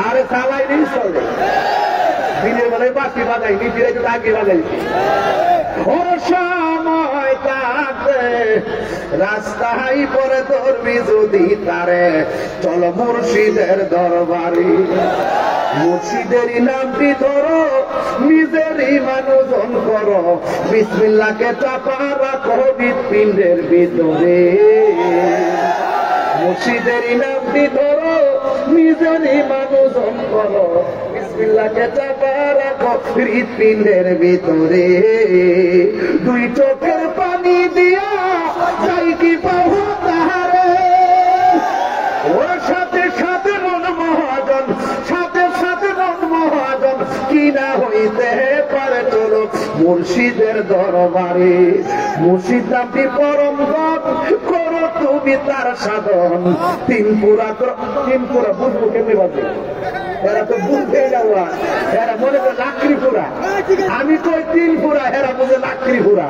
আরে চালাই নেই চলে, দিনের বেলায় বাসি বাজাই নি, ফিরে একটু আগে বাজাইছি। ওর সময় তাতে রাস্তায় পরে ধরবি যদি তারে, চল মুর্শিদের দরবারি। মুর্শিদেরই নামটি ধরো, নিজেরই মানুষজন করো, বিসমিল্লাহকে চাপা রাখো হৃৎপিণ্ডের ভিতরে। মুর্শিদেরই নামটি ধরো, নিজেরই মানুষজন করো, বিসমিল্লাহকে চাপা রাখো হৃৎপিণ্ডের ভিতরে। দুই চোখের পানি দিয়া যাই কি পাবো তাহারে, ওর সাথে সাথে মন মহাজন, সাথে সাথে মন মহাজন কিনা হইতে পারে চলো মুর্শিদের দরবারে। মুর্শিদ নামটি পরম গণ, করো তুমি তার সাধন। তিনপুরা বুঝবো কেমনি বাজে? এরা তো বুঝতে যাওয়া, এরা মনে করে লাকড়িপুরা। আমি কই তিনপুরা, এরা বুঝে লাকড়িপুরা।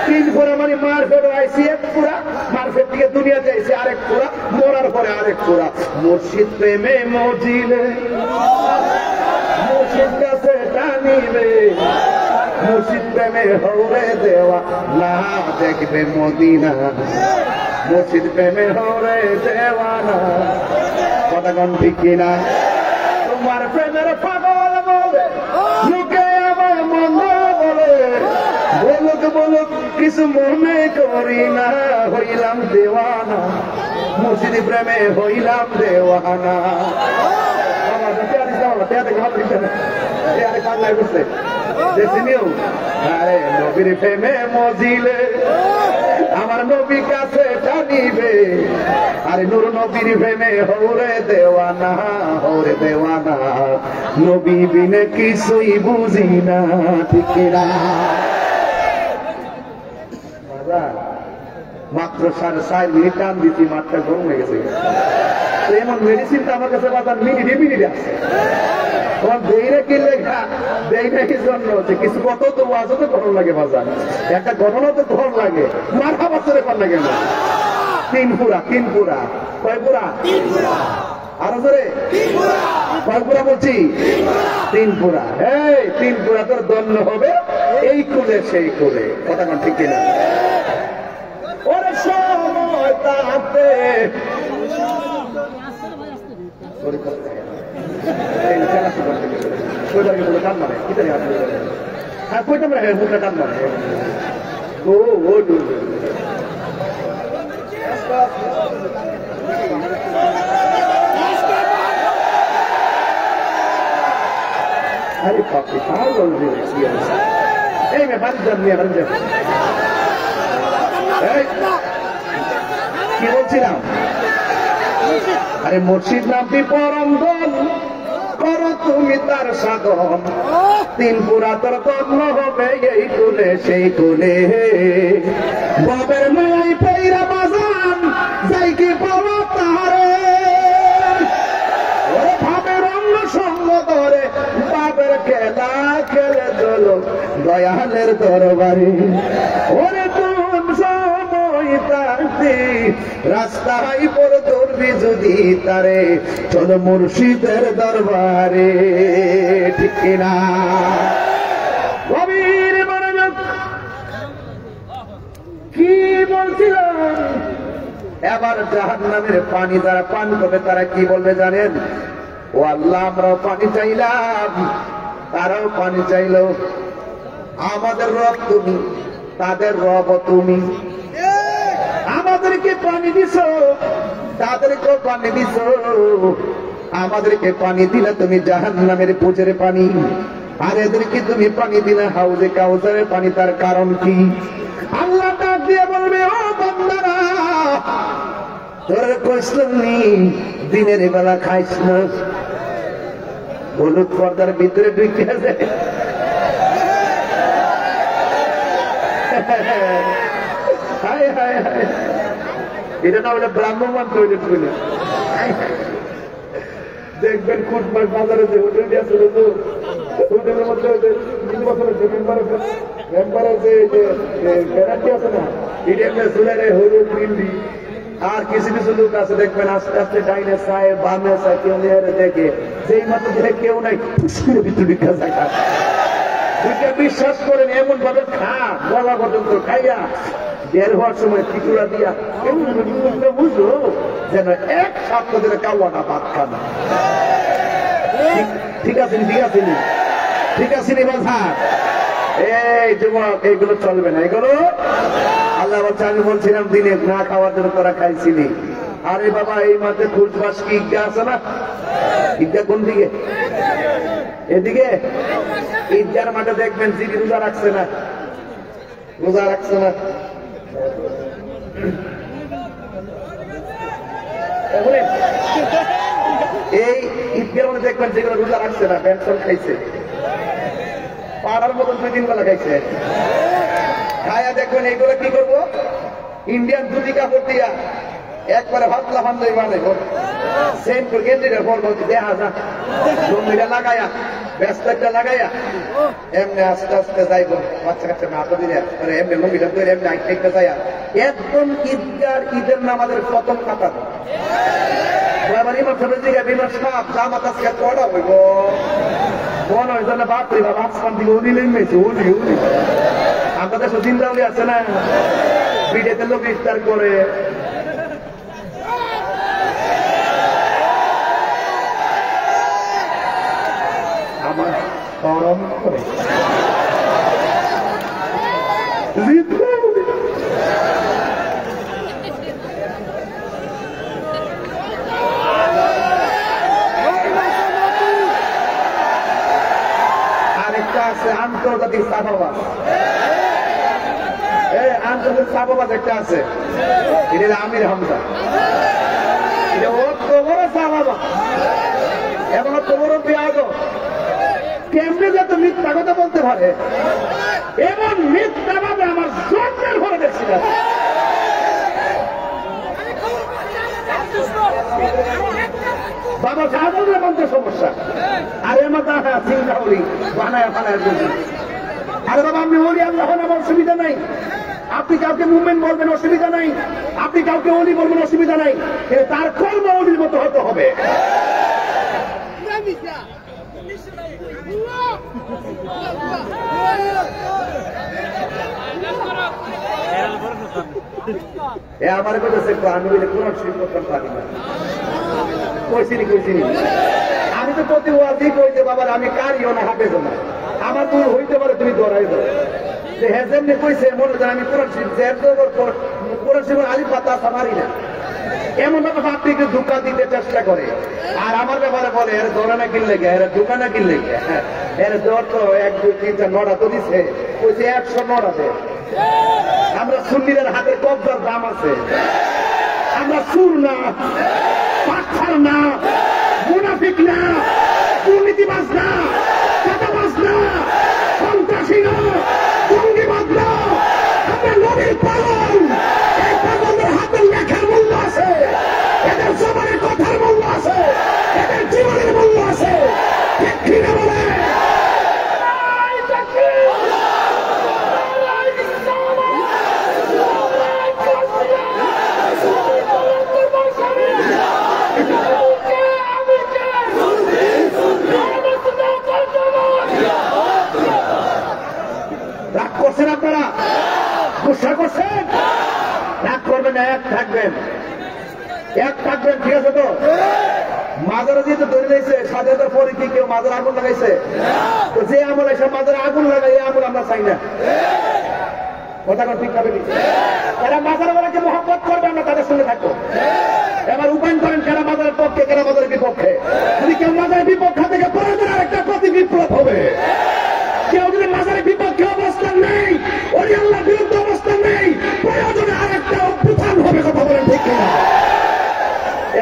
তিনপুরা মানে মারফেট আইসি এক পুরা, মারফেট থেকে দুনিয়া যাইছে আরেক পুরা, মরার পরে আরেক পুরা। মুর্শিদ প্রেমে মজিলে, মুর্শিদ কাছে টানিবে, মুর্শিদ প্রেমে হরে দেওয়া না দেখবে মদিনা। মুর্শিদ প্রেমে হরে দেওয়া না। কথা কোন ঠিক কিনা? তোমার প্রেমের পাগল বলে লোকে আমার মন্দ বলে, বলুক বলুক কিছু মনে করি না, হইলাম দেওয়ানা। মুর্শিদ প্রেমে হইলাম দেওয়ানা। আরে নবীর প্রেমে মজিলে আমার নবী কাছে জানিবে, আরে নূর নবীর প্রেমে হৌরে দেওয়ানা, হৌরে দেওয়ানা। নবী বিনে কিছুই বুঝি না, ঠিক না? মাত্র 4.5 মিনিট টান দিচ্ছি, মাঠটা গরম হয়ে গেছে। এমন মেডিসিন তো আমার কাছে বাজার মিনিটে মিনিটে আছে। তোমার দেইরে কি লেখা দেই না কি জন্য, যে কিছু কত তো ওয়াজও তো গরম লাগে বাজার, একটা ঘটনা তো গরম লাগে। মাথা বছরে কর লাগে না। তিনপুরা কয় পুরা? আরো ধরে কয় পুরা বলছি? তিনপুরা। এই তিনপুরা তোর দণ্ড হবে এই কুলে সেই কুলে। কথা কোন ঠিক কিনা? ওরে সময় তাতে টান মারে, কি জানি আপনি? হ্যাঁ কইতাম না, মুখে টান মারে। ও আরে পাপি পাগল রে। এই মে বাঞ্জাম নিয়ে বাঞ্জাম। কি বলছিলাম? আরে মুর্শিদ নামটি পরম দল, করো তুমি তার সাধন, তিন পুরা তোর কর্ম হবে এই কুলে সেই কুলে। বাবের মাই পেইরা বাজান যাই কি পাওয়া তারে, ভাবের অন্য সঙ্গ ধরে বাবের খেলা খেলে চলো দয়ালের দরবারে। ওরে কোন সময় থাকতে রাস্তায় পর ধরবি যদি তারে, চলো মুর্শিদের দরবারে। ঠিক কিনা? গভীর মনোযোগ। কি বলছিলাম? এবার জাহান্নামের পানি যারা পান করবে তারা কি বলবে জানেন? ও আল্লাহ, আমরাও পানি চাইলাম, তারাও পানি চাইলো। আমাদের রব তুমি, তাদের রব তুমি। আমাদেরকে পানি দিছো, তাদেরকেও পানি দিছো। আমাদেরকে পানি দিলে তুমি জাহান্নামের পুজোর পানি, আর এদেরকে তুমি পানি দিলে হাউজে কাউসারের পানি। তার কারণ কি? আল্লাহ ডাক দিয়ে বলবে, ও বান্দারা, তোর কইসলাম নি দিনের বেলা খাইস না, হলুদ পর্দার ভিতরে ঢুকে আছে। হায় হায় হায়, এটা না হলে ব্রাহ্মণ টয়লেট বলে। দেখবেন খুটমার বাজারে যে হোটেলটি আসলে, তো হোটেলের মধ্যে নির্বাচনের যে মেম্বারের যে গ্যারান্টি আছে না, এটা একটা চুলের হলুদ বিল্ডি। আর কিছু কিছু লোক আছে দেখবেন আস্তে আস্তে ডাইনে চায় বামে চায়, কেউ নেড়ে দেখে, সেই মাত্র দেখে কেউ নাই ফুসকুরে ভিতরে ঢুকা যায়। বিশ্বাস করেন এমন ভাবে খা, গলা পর্যন্ত খাইয়া বের হওয়ার সময় টিকুরা দিয়া বুঝলো যেন এক সপ্তাহ ধরে কাওয়াটা ভাত খানা। ঠিক আছে, ঠিক আছে, ঠিক আছে নি বাজার। এই যুবক, এইগুলো চলবে না, এগুলো আল্লাহ বাচ্চা। আমি বলছিলাম দিনে না খাওয়ার জন্য তোরা খাইছিলি। আরে বাবা, এই মাঠে খুশবাস কি ঈদগাহ আছে না? ঈদগাহ কোন দিকে? এদিকে। ঈদগার মাঠে দেখবেন যিনি রোজা রাখছে না, রোজা রাখছে না, এই ঈদগার মধ্যে দেখবেন যেগুলো রোজা রাখছে না, পেনশন খাইছে, পাড়ার মতন 2-3 বেলা খাইছে। খায়া দেখবেন এইগুলো কি করবো, ইন্ডিয়ান ধুতি কাপড় দিয়া একবারে ভাতলা ফান্দাই মানে সেম করে গেঞ্জিটা পর দেখা যা জমিটা লাগাইয়া ব্যস্তটা লাগাইয়া এমনি আস্তে আস্তে যাইব, বাচ্চা কাচ্চা মাথা দিলে এমনি লুঙ্গিটা ধরে এমনি আইটা যাইয়া একদম ঈদগার ঈদের নামাজের প্রথম কাতার। এবার ইমাম সাহেবের দিকে বিমার সাপ জামাত আজকে কটা হইব মনে হয় যেন বাপরে বাপ আসমান দিকে উনি লেগেছে, উনি উনি আমাদের দেশে জিন্দাউলি আছে না, বিডেতে লোক ইফতার করে। আমার গরম করে আরেকটা আছে আন্তর্জাতিক চাপাবাজ। আন্তর্জাতিক চাপাবাজ একটা আছে, এটা আমির হামজা। এটা অত বড় চাপাবাজ এবং অত বড় পেঁয়াজ, কেমনি যত মিথ্যা কথা বলতে পারে, এবং মিথ্যা ভাবে আমার জন্মের ঘরে দেখছি না। বাবা সাধারণের মধ্যে সমস্যা, আর এর মধ্যে চিন্তা করি বানায় ফানায় বলছি। আরে বাবা, আপনি ওলি আল্লাহ আমার অসুবিধা নাই, আপনি কাউকে মুভমেন্ট বলবেন অসুবিধা নাই, আপনি কাউকে অলি বলবেন অসুবিধা নাই, কিন্তু তার কর্ম অলির মতো হতে হবে। আমার বলতেছে আমি বলে কোন শিল্প পারি না, কইছিনি কইছিনি। আমি তো প্রতি ওয়াজি কই যে বাবার আমি কারিও না হাফেজ না, আমার তুমি হইতে পারে তুমি ধরাই দাও যে হেজেমনি কইছে মনে হয় আমি কোরআন শরীফ কোরআন শরীফের আলিফ পাতা মারি না, এমন ভাবে আপনি ধোঁকা দিতে চেষ্টা করে। আর আমার ব্যাপারে বলে এর ধরা না কিনলে গে, এর ধোঁকা না কিনলে গে, এর দর তো 1, 2, 3, 4 নড়া তো দিছে, কইছে 100 নড়া দে। আমরা সুন্নিদের হাতে কবজার দাম আছে, আমরা সুর না, পাথর না, মুনাফিক না, দুর্নীতিবাজ না, চাঁদাবাজ না, সন্ত্রাসী না, জঙ্গিবাদ না, আমরা নবীর পাগল। এই পাগলদের হাতের লেখার মূল্য আছে, এদের সবার কথার মূল্য আছে, এদের জীবনের মূল্য আছে। ঠিক কিনা বলে? রাগ করছেন আপনারা? গুসা করছেন? রাগ করবেন না, এক থাকবেন, এক থাকবেন, ঠিক আছে তো? মাজারে যেহেতু ধরে দিয়েছে স্বাধীনতার পরে কি কেউ মাজারে আগুন লাগাইছে? তো যে আমল এসে মাজারে আগুন লাগাই, এই আমল আমরা চাই না। কথা কোন ঠিক হবে? যারা মাজার ওরাকে মহব্বত করবে আমরা তাদের সঙ্গে থাকবো। এবার উপায়ন করেন কারা মাজারের পক্ষে, কারা মাজারের বিপক্ষে। যদি কেউ মাজারের বিপক্ষে থেকে প্রয়োজন আরেকটা প্রতি বিপ্লব হবে। কেউ যদি মাজারের বিপক্ষে অবস্থান নেই, ওই আল্লাহর বিরুদ্ধে অবস্থান নেই, প্রয়োজনে আরেকটা অভ্যুত্থান হবে। কথা বলেন ঠিক কিনা?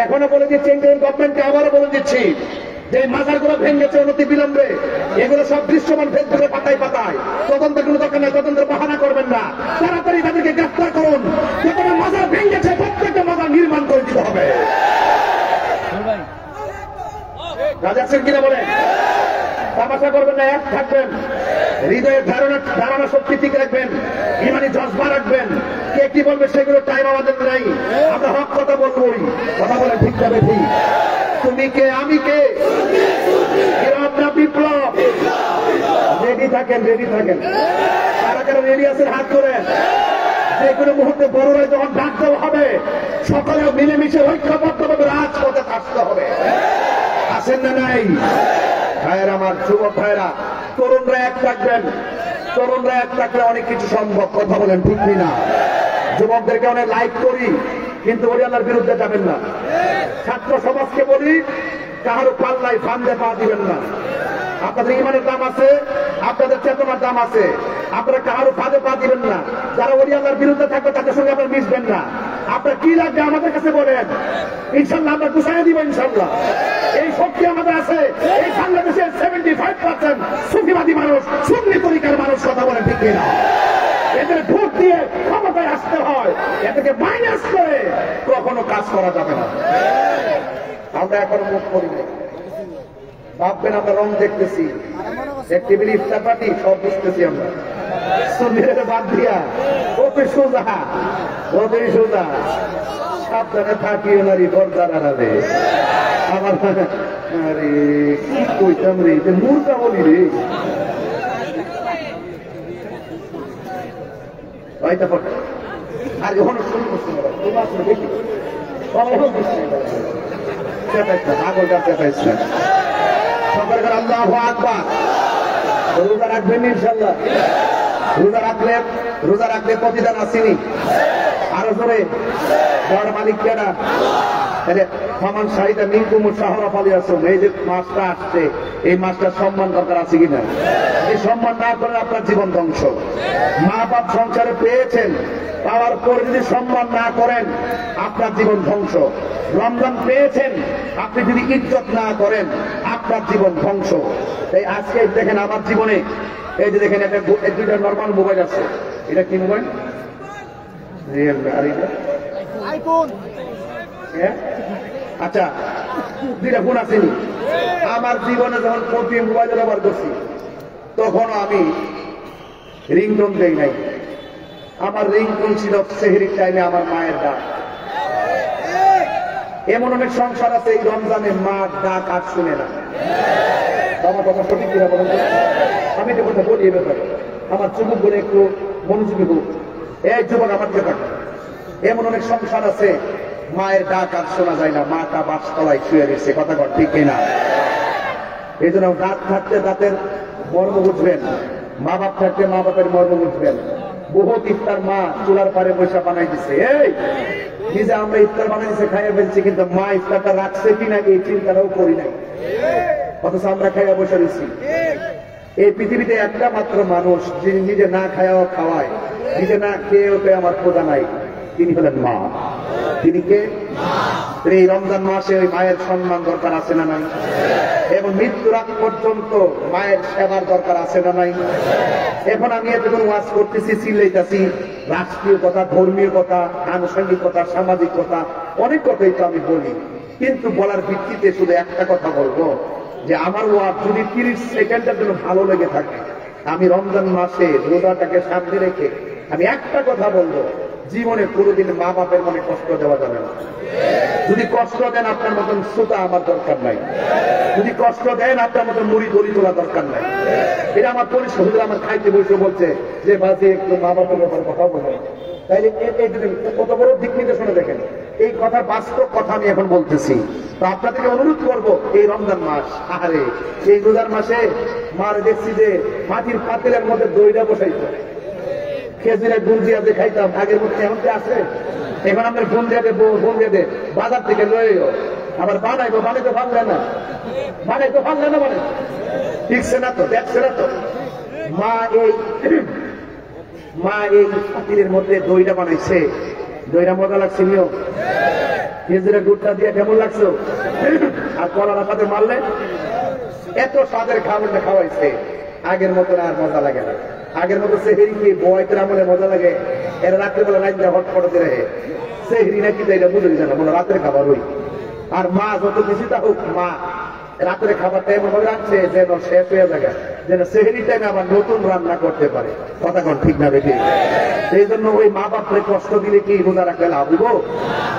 এখনো বলে দিচ্ছি, ইন্ডিয়ান গভর্নমেন্টকে আবারও বলে দিচ্ছি যে মাজারগুলো ভেঙেছে অনতি বিলম্বে, এগুলো সব দৃশ্যমান ফেসবুকে পাতায় পাতায়। তদন্তের কোনো দরকার নেই, তদন্তের বাহানা করবেন না, তাড়াতাড়ি তাদেরকে গ্রেফতার করুন। যেখানে মাজার ভেঙেছে প্রত্যেকটা মাজার নির্মাণ করে দিতে হবে। রাজা সিং কিনা বলেন? তামাশা করবেন না, এক থাকবেন, হৃদয়ের ধারণা শক্তি ঠিক রাখবেন, ইমানি জজবা রাখবেন। কে কি বলবে সেগুলো টাইম আমাদের নাই, আমরা হক কথা বলবোই। কথা বলে ঠিক যাবে ঠিক। তুমি কে, আমি কে, আমরা বিপ্লব। রেডি থাকেন, রেডি থাকেন। কারা কারা রেডি আছেন হাত করেন। যে কোনো মুহূর্তে বড়রা যখন ডাক দেওয়া হবে, সকলে মিলেমিশে ঐক্যবদ্ধভাবে রাজপথে আসতে হবে। আসেন না নাই? ভাইয়েরা আমার, যুবক ভাইয়েরা, তরুণরা এক থাকবেন। তরুণরা এক থাকলে অনেক কিছু সম্ভব। কথা বলেন ঠিক না? যুবকদেরকে অনেক লাইক করি, কিন্তু ওই আল্লাহর বিরুদ্ধে যাবেন না। ছাত্র সমাজকে বলি, কারো পাল্লায় ফান্দে পা দিবেন না। আপনাদের ইমানের দাম আছে, আপনাদের চেতনার দাম আছে, আপনারা কারো ফাঁদে পা দিবেন না। যারা ওই আল্লাহর বিরুদ্ধে থাকবে তাদের সঙ্গে আপনারা মিশবেন না। আপনার কি লাগবে আমাদের কাছে বলেন, ইনশাল্লাহ আমরা গুছাই দিব। ইনশাল্লাহ এই শক্তি আমাদের আছে। এই বাংলাদেশের 75% সুফিবাদী মানুষ, সুন্নি তরিকার মানুষ। কথা বলেন ঠিক কিনা? এদের ভোট দিয়ে ক্ষমতায় আসতে হয়, এদেরকে মাইনাস করে কখনো কাজ করা যাবে না। আমরা এখন মুখ করি না, ভাববেন আমরা রং দেখতেছি, এক টেবিল ইফতার পার্টি সব বুঝতেছি আমরা। সুন্নিদের বাদ দিয়া ওপে সোজা, ওপে সোজা, সাবধানে থাকিও নারী বরদার আড়ালে। আমার আরে কি কইতাম রে, যে মুরগা বলি রে। আর যখন শুরু করছি দেখি আগলটা চেপাইছে। সকাল করে আল্লাহু আকবার। রোজা রাখবেন ইনশাল্লাহ? রোজা রাখলে প্রতিদান আসেনি? আরো জোরে যার মালিক কেনা সমান সাহিদা মিনকুমুর শাহরা পালি আসুন। এই যে মাসটা আসছে, এই মাসটার সম্মান দরকার আছে কিনা? এই সম্মান না করে আপনার জীবন ধ্বংস। মা বাপ সংসারে পেয়েছেন, পাওয়ার পর যদি সম্মান না করেন আপনার জীবন ধ্বংস। রমজান পেয়েছেন, আপনি যদি ইজ্জত না করেন আপনার জীবন ধ্বংস। তাই আজকে দেখেন আমার জীবনে, এই যে দেখেন একটা দুইটা নর্মাল মোবাইল আছে। এটা কি মোবাইল? রিয়েল। আর এটা আইফোন। আচ্ছা, দুইটা ফোন আসেনি। আমার জীবনে যখন প্রতি মোবাইল ব্যবহার করছি তখন আমি রিংটোন দেই নাই। আমার রিংটোন ছিল সেহরির টাইমে আমার মায়ের ডাক। এমন অনেক সংসার আছে এই রমজানে মা ডাক আর শুনে না। আমার কথা সঠিক কিনা বলেন? আমি তো কথা বলি, এবার আমার যুবক বলে একটু মনোযোগী হোক। এই যুবক আমার যে কথা, এমন অনেক সংসার আছে মায়ের ডাক আর শোনা যায় না, মাটা বাসতলায় শুয়ে রয়েছে। কথা কর ঠিক কিনা? এই জন্য দাঁত থাকতে দাঁতের মর্ম বুঝবেন, মা বাপ থাকতে মা বাপের মর্ম বুঝবেন। বহুত ইফতার মা চুলার পারে পয়সা বানাই দিছে। এই নিজে আমরা ইফতার বানাই দিচ্ছে, খাইয়া ফেলছি, কিন্তু মা ইফতারটা রাখছে কিনা এই চিন্তাটাও করি নাই। অথচ আমরা খাইয়া বসে দিচ্ছি। এই পৃথিবীতে একটা মাত্র মানুষ যিনি নিজে না খায়াও খাওয়ায়, নিজে না খেয়েও আমার খোদা নাই, তিনি হলেন মা। তিনি কে? এই রমজান মাসে ওই মায়ের সম্মান দরকার আছে না নাই? এবং মৃত্যুর আগ পর্যন্ত মায়ের সেবার দরকার আছে না নাই? এখন আমি এতক্ষণ ওয়াজ করতেছি, চিল্লাইতেছি, রাষ্ট্রীয় কথা, ধর্মীয় কথা, আনুষঙ্গিক কথা, সামাজিক কথা, অনেক কথাই তো আমি বলি, কিন্তু বলার ভিত্তিতে শুধু একটা কথা বলবো যে আমার ওয়াজ যদি 30 সেকেন্ডের জন্য ভালো লেগে থাকে, আমি রমজান মাসে রোজাটাকে সামনে রেখে আমি একটা কথা বলবো, জীবনে কোনোদিন মা বাপের মনে কষ্ট দেওয়া যাবে না। যদি কষ্ট দেন আপনার মতন শ্রোতা আমার দরকার নাই, যদি কষ্ট দেন আপনার মতন মুড়ি দড়ি তোলা দরকার নাই। এটা আমার পরিষ্কার, আমার খাইতে বসে বলছে যে বাজে একটু মা বাপের ব্যাপারে কথা বলে, তাইলে কত বড় দিক নির্দেশনা দেখেন। এই কথা বাস্তব কথা আমি এখন বলতেছি। তো আপনাদেরকে অনুরোধ করবো, এই রমজান মাস, আহারে এই রোজার মাসে মারে দেখছি যে মাটির পাতিলের মধ্যে দইটা বসাইতো, খেজুরের গুড় দিয়া দেখাইতাম, আগের মধ্যে এখন আছে, এখন আমরা ফোন দিয়ে দেবো, ফোন দিয়ে দে বাজার থেকে লইও, আবার বানাইবো, বানাইতে পারলে না, বানাইতে পারলে না, মানে ঠিকছে না তো, দেখছে না তো। মা এই পাতিলের মধ্যে দইটা বানাইছে, দইটা মজা লাগছে নিও, খেজুরের গুড়টা দিয়ে কেমন লাগছো, আর কলার সাথে মারলে এত স্বাদের খাবারটা খাওয়াইছে, আগের মতো আর মজা লাগে না। আগের মতো সেহেরি কি বয়তের আমলে মজা লাগে, এরা রাত্রেবেলা রাত হট পড়তে রহে, সেহেরি নাকি তো এটা বুঝে না, মনে রাতের খাবার ওই। আর মা যত বেশি তা হোক, মা রাতের খাবারটা এমন ভাবে রাখছে যেন শেষ হয়ে যায়, যেন সেহেরি টাইমে আবার নতুন রান্না করতে পারে। কথা কোন ঠিক না বেশি? সেই জন্য ওই মা বাপরে কষ্ট দিলে কি রোজা রাখলে লাভ হইব?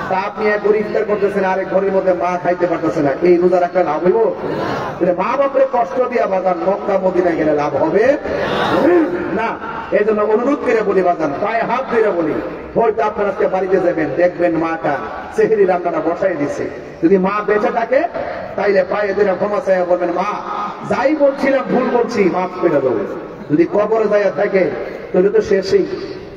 তা আপনি এক ঘরে ইফতার করতেছেন, আরেক ঘরের মধ্যে মা খাইতে পারতেছে না, এই রোজা রাখলে লাভ হইব? মা বাপরে কষ্ট দিয়া বাজান মক্কা মদিনা গেলে লাভ হবে না। এই জন্য অনুরোধ করে বলি বাজান, পায়ে হাত ধরে বলি, হয়তো আপনারা আজকে বাড়িতে যাবেন, দেখবেন মাটা সেহেরি রান্নাটা বসাই দিছে। যদি মা বেঁচে থাকে তাইলে পায়ে ধরে ক্ষমা চাইয়া বলবেন, মা যাই বলছিলাম ভুল বলছি, মাফ করে দেবো। যদি কবরে যাইয়া থাকে তাহলে তো শেষই,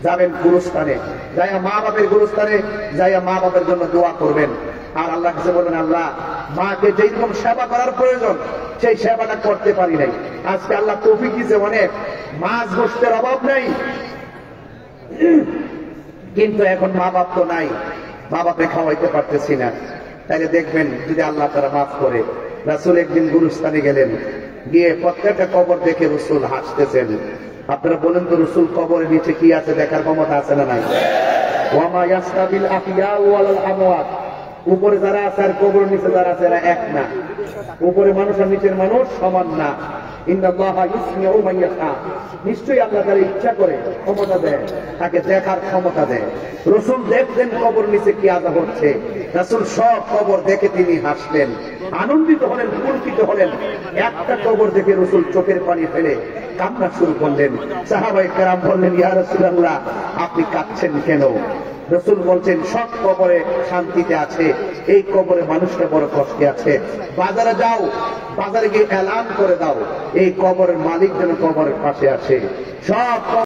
যাবেন গুরুস্থানে, যাইয়া মা বাপের গুরুস্থানে যাইয়া মা বাপের জন্য দোয়া করবেন। আর আল্লাহ কাছে বলবেন, আল্লাহ মাকে যেরকম সেবা করার প্রয়োজন সেই সেবাটা করতে পারি নাই, আজকে আল্লাহ তৌফিক দিয়েছে, অনেক মাছ গোশতের অভাব নাই, কিন্তু এখন মা বাপ তো নাই, মা বাপে খাওয়াইতে পারতেছি না। তাইলে দেখবেন যদি আল্লাহ তারা মাফ করে। রাসূল একদিন গুরুস্থানে গেলেন, গিয়ে প্রত্যেকটা কবর দেখে রাসূল হাসতেছেন। আপনারা বলেন তো, রাসূল কবরের নিচে কি আছে দেখার ক্ষমতা আছে না নাই? ওয়ামা ইয়াসতাবিল আহইয়া ওয়াল আমওয়াত, উপরে যারা আছে আর কবরের নিচে যারা আছে এরা এক না, উপরে মানুষ আর নিচের মানুষ সমান না। ইন্নাল্লাহা ইউসমিউ মান ইয়াশা, নিশ্চয়ই আল্লাহ তার ইচ্ছা করে ক্ষমতা দেয়, তাকে দেখার ক্ষমতা দেয়। রাসূল দেখলেন কবর নিচে কি আযাব হচ্ছে, রাসূল সব কবর দেখে তিনি হাসলেন, আনন্দিত হলেন, পুলকিত হলেন। একটা কবর দেখে রাসূল চোখের পানি ফেলে কান্না শুরু করলেন। সাহাবায়ে কেরাম বললেন, ইয়া রাসূলুল্লাহ আপনি কাঁদছেন কেন? রাসূল বলছেন, সব কবরে শান্তিতে আছে, এই কবরে মানুষটা বড় কষ্টে আছে। বাজারে যাও, বাজারে গিয়ে এলান করে দাও এই কবরের মালিক যেন কবরের পাশে আসে। সব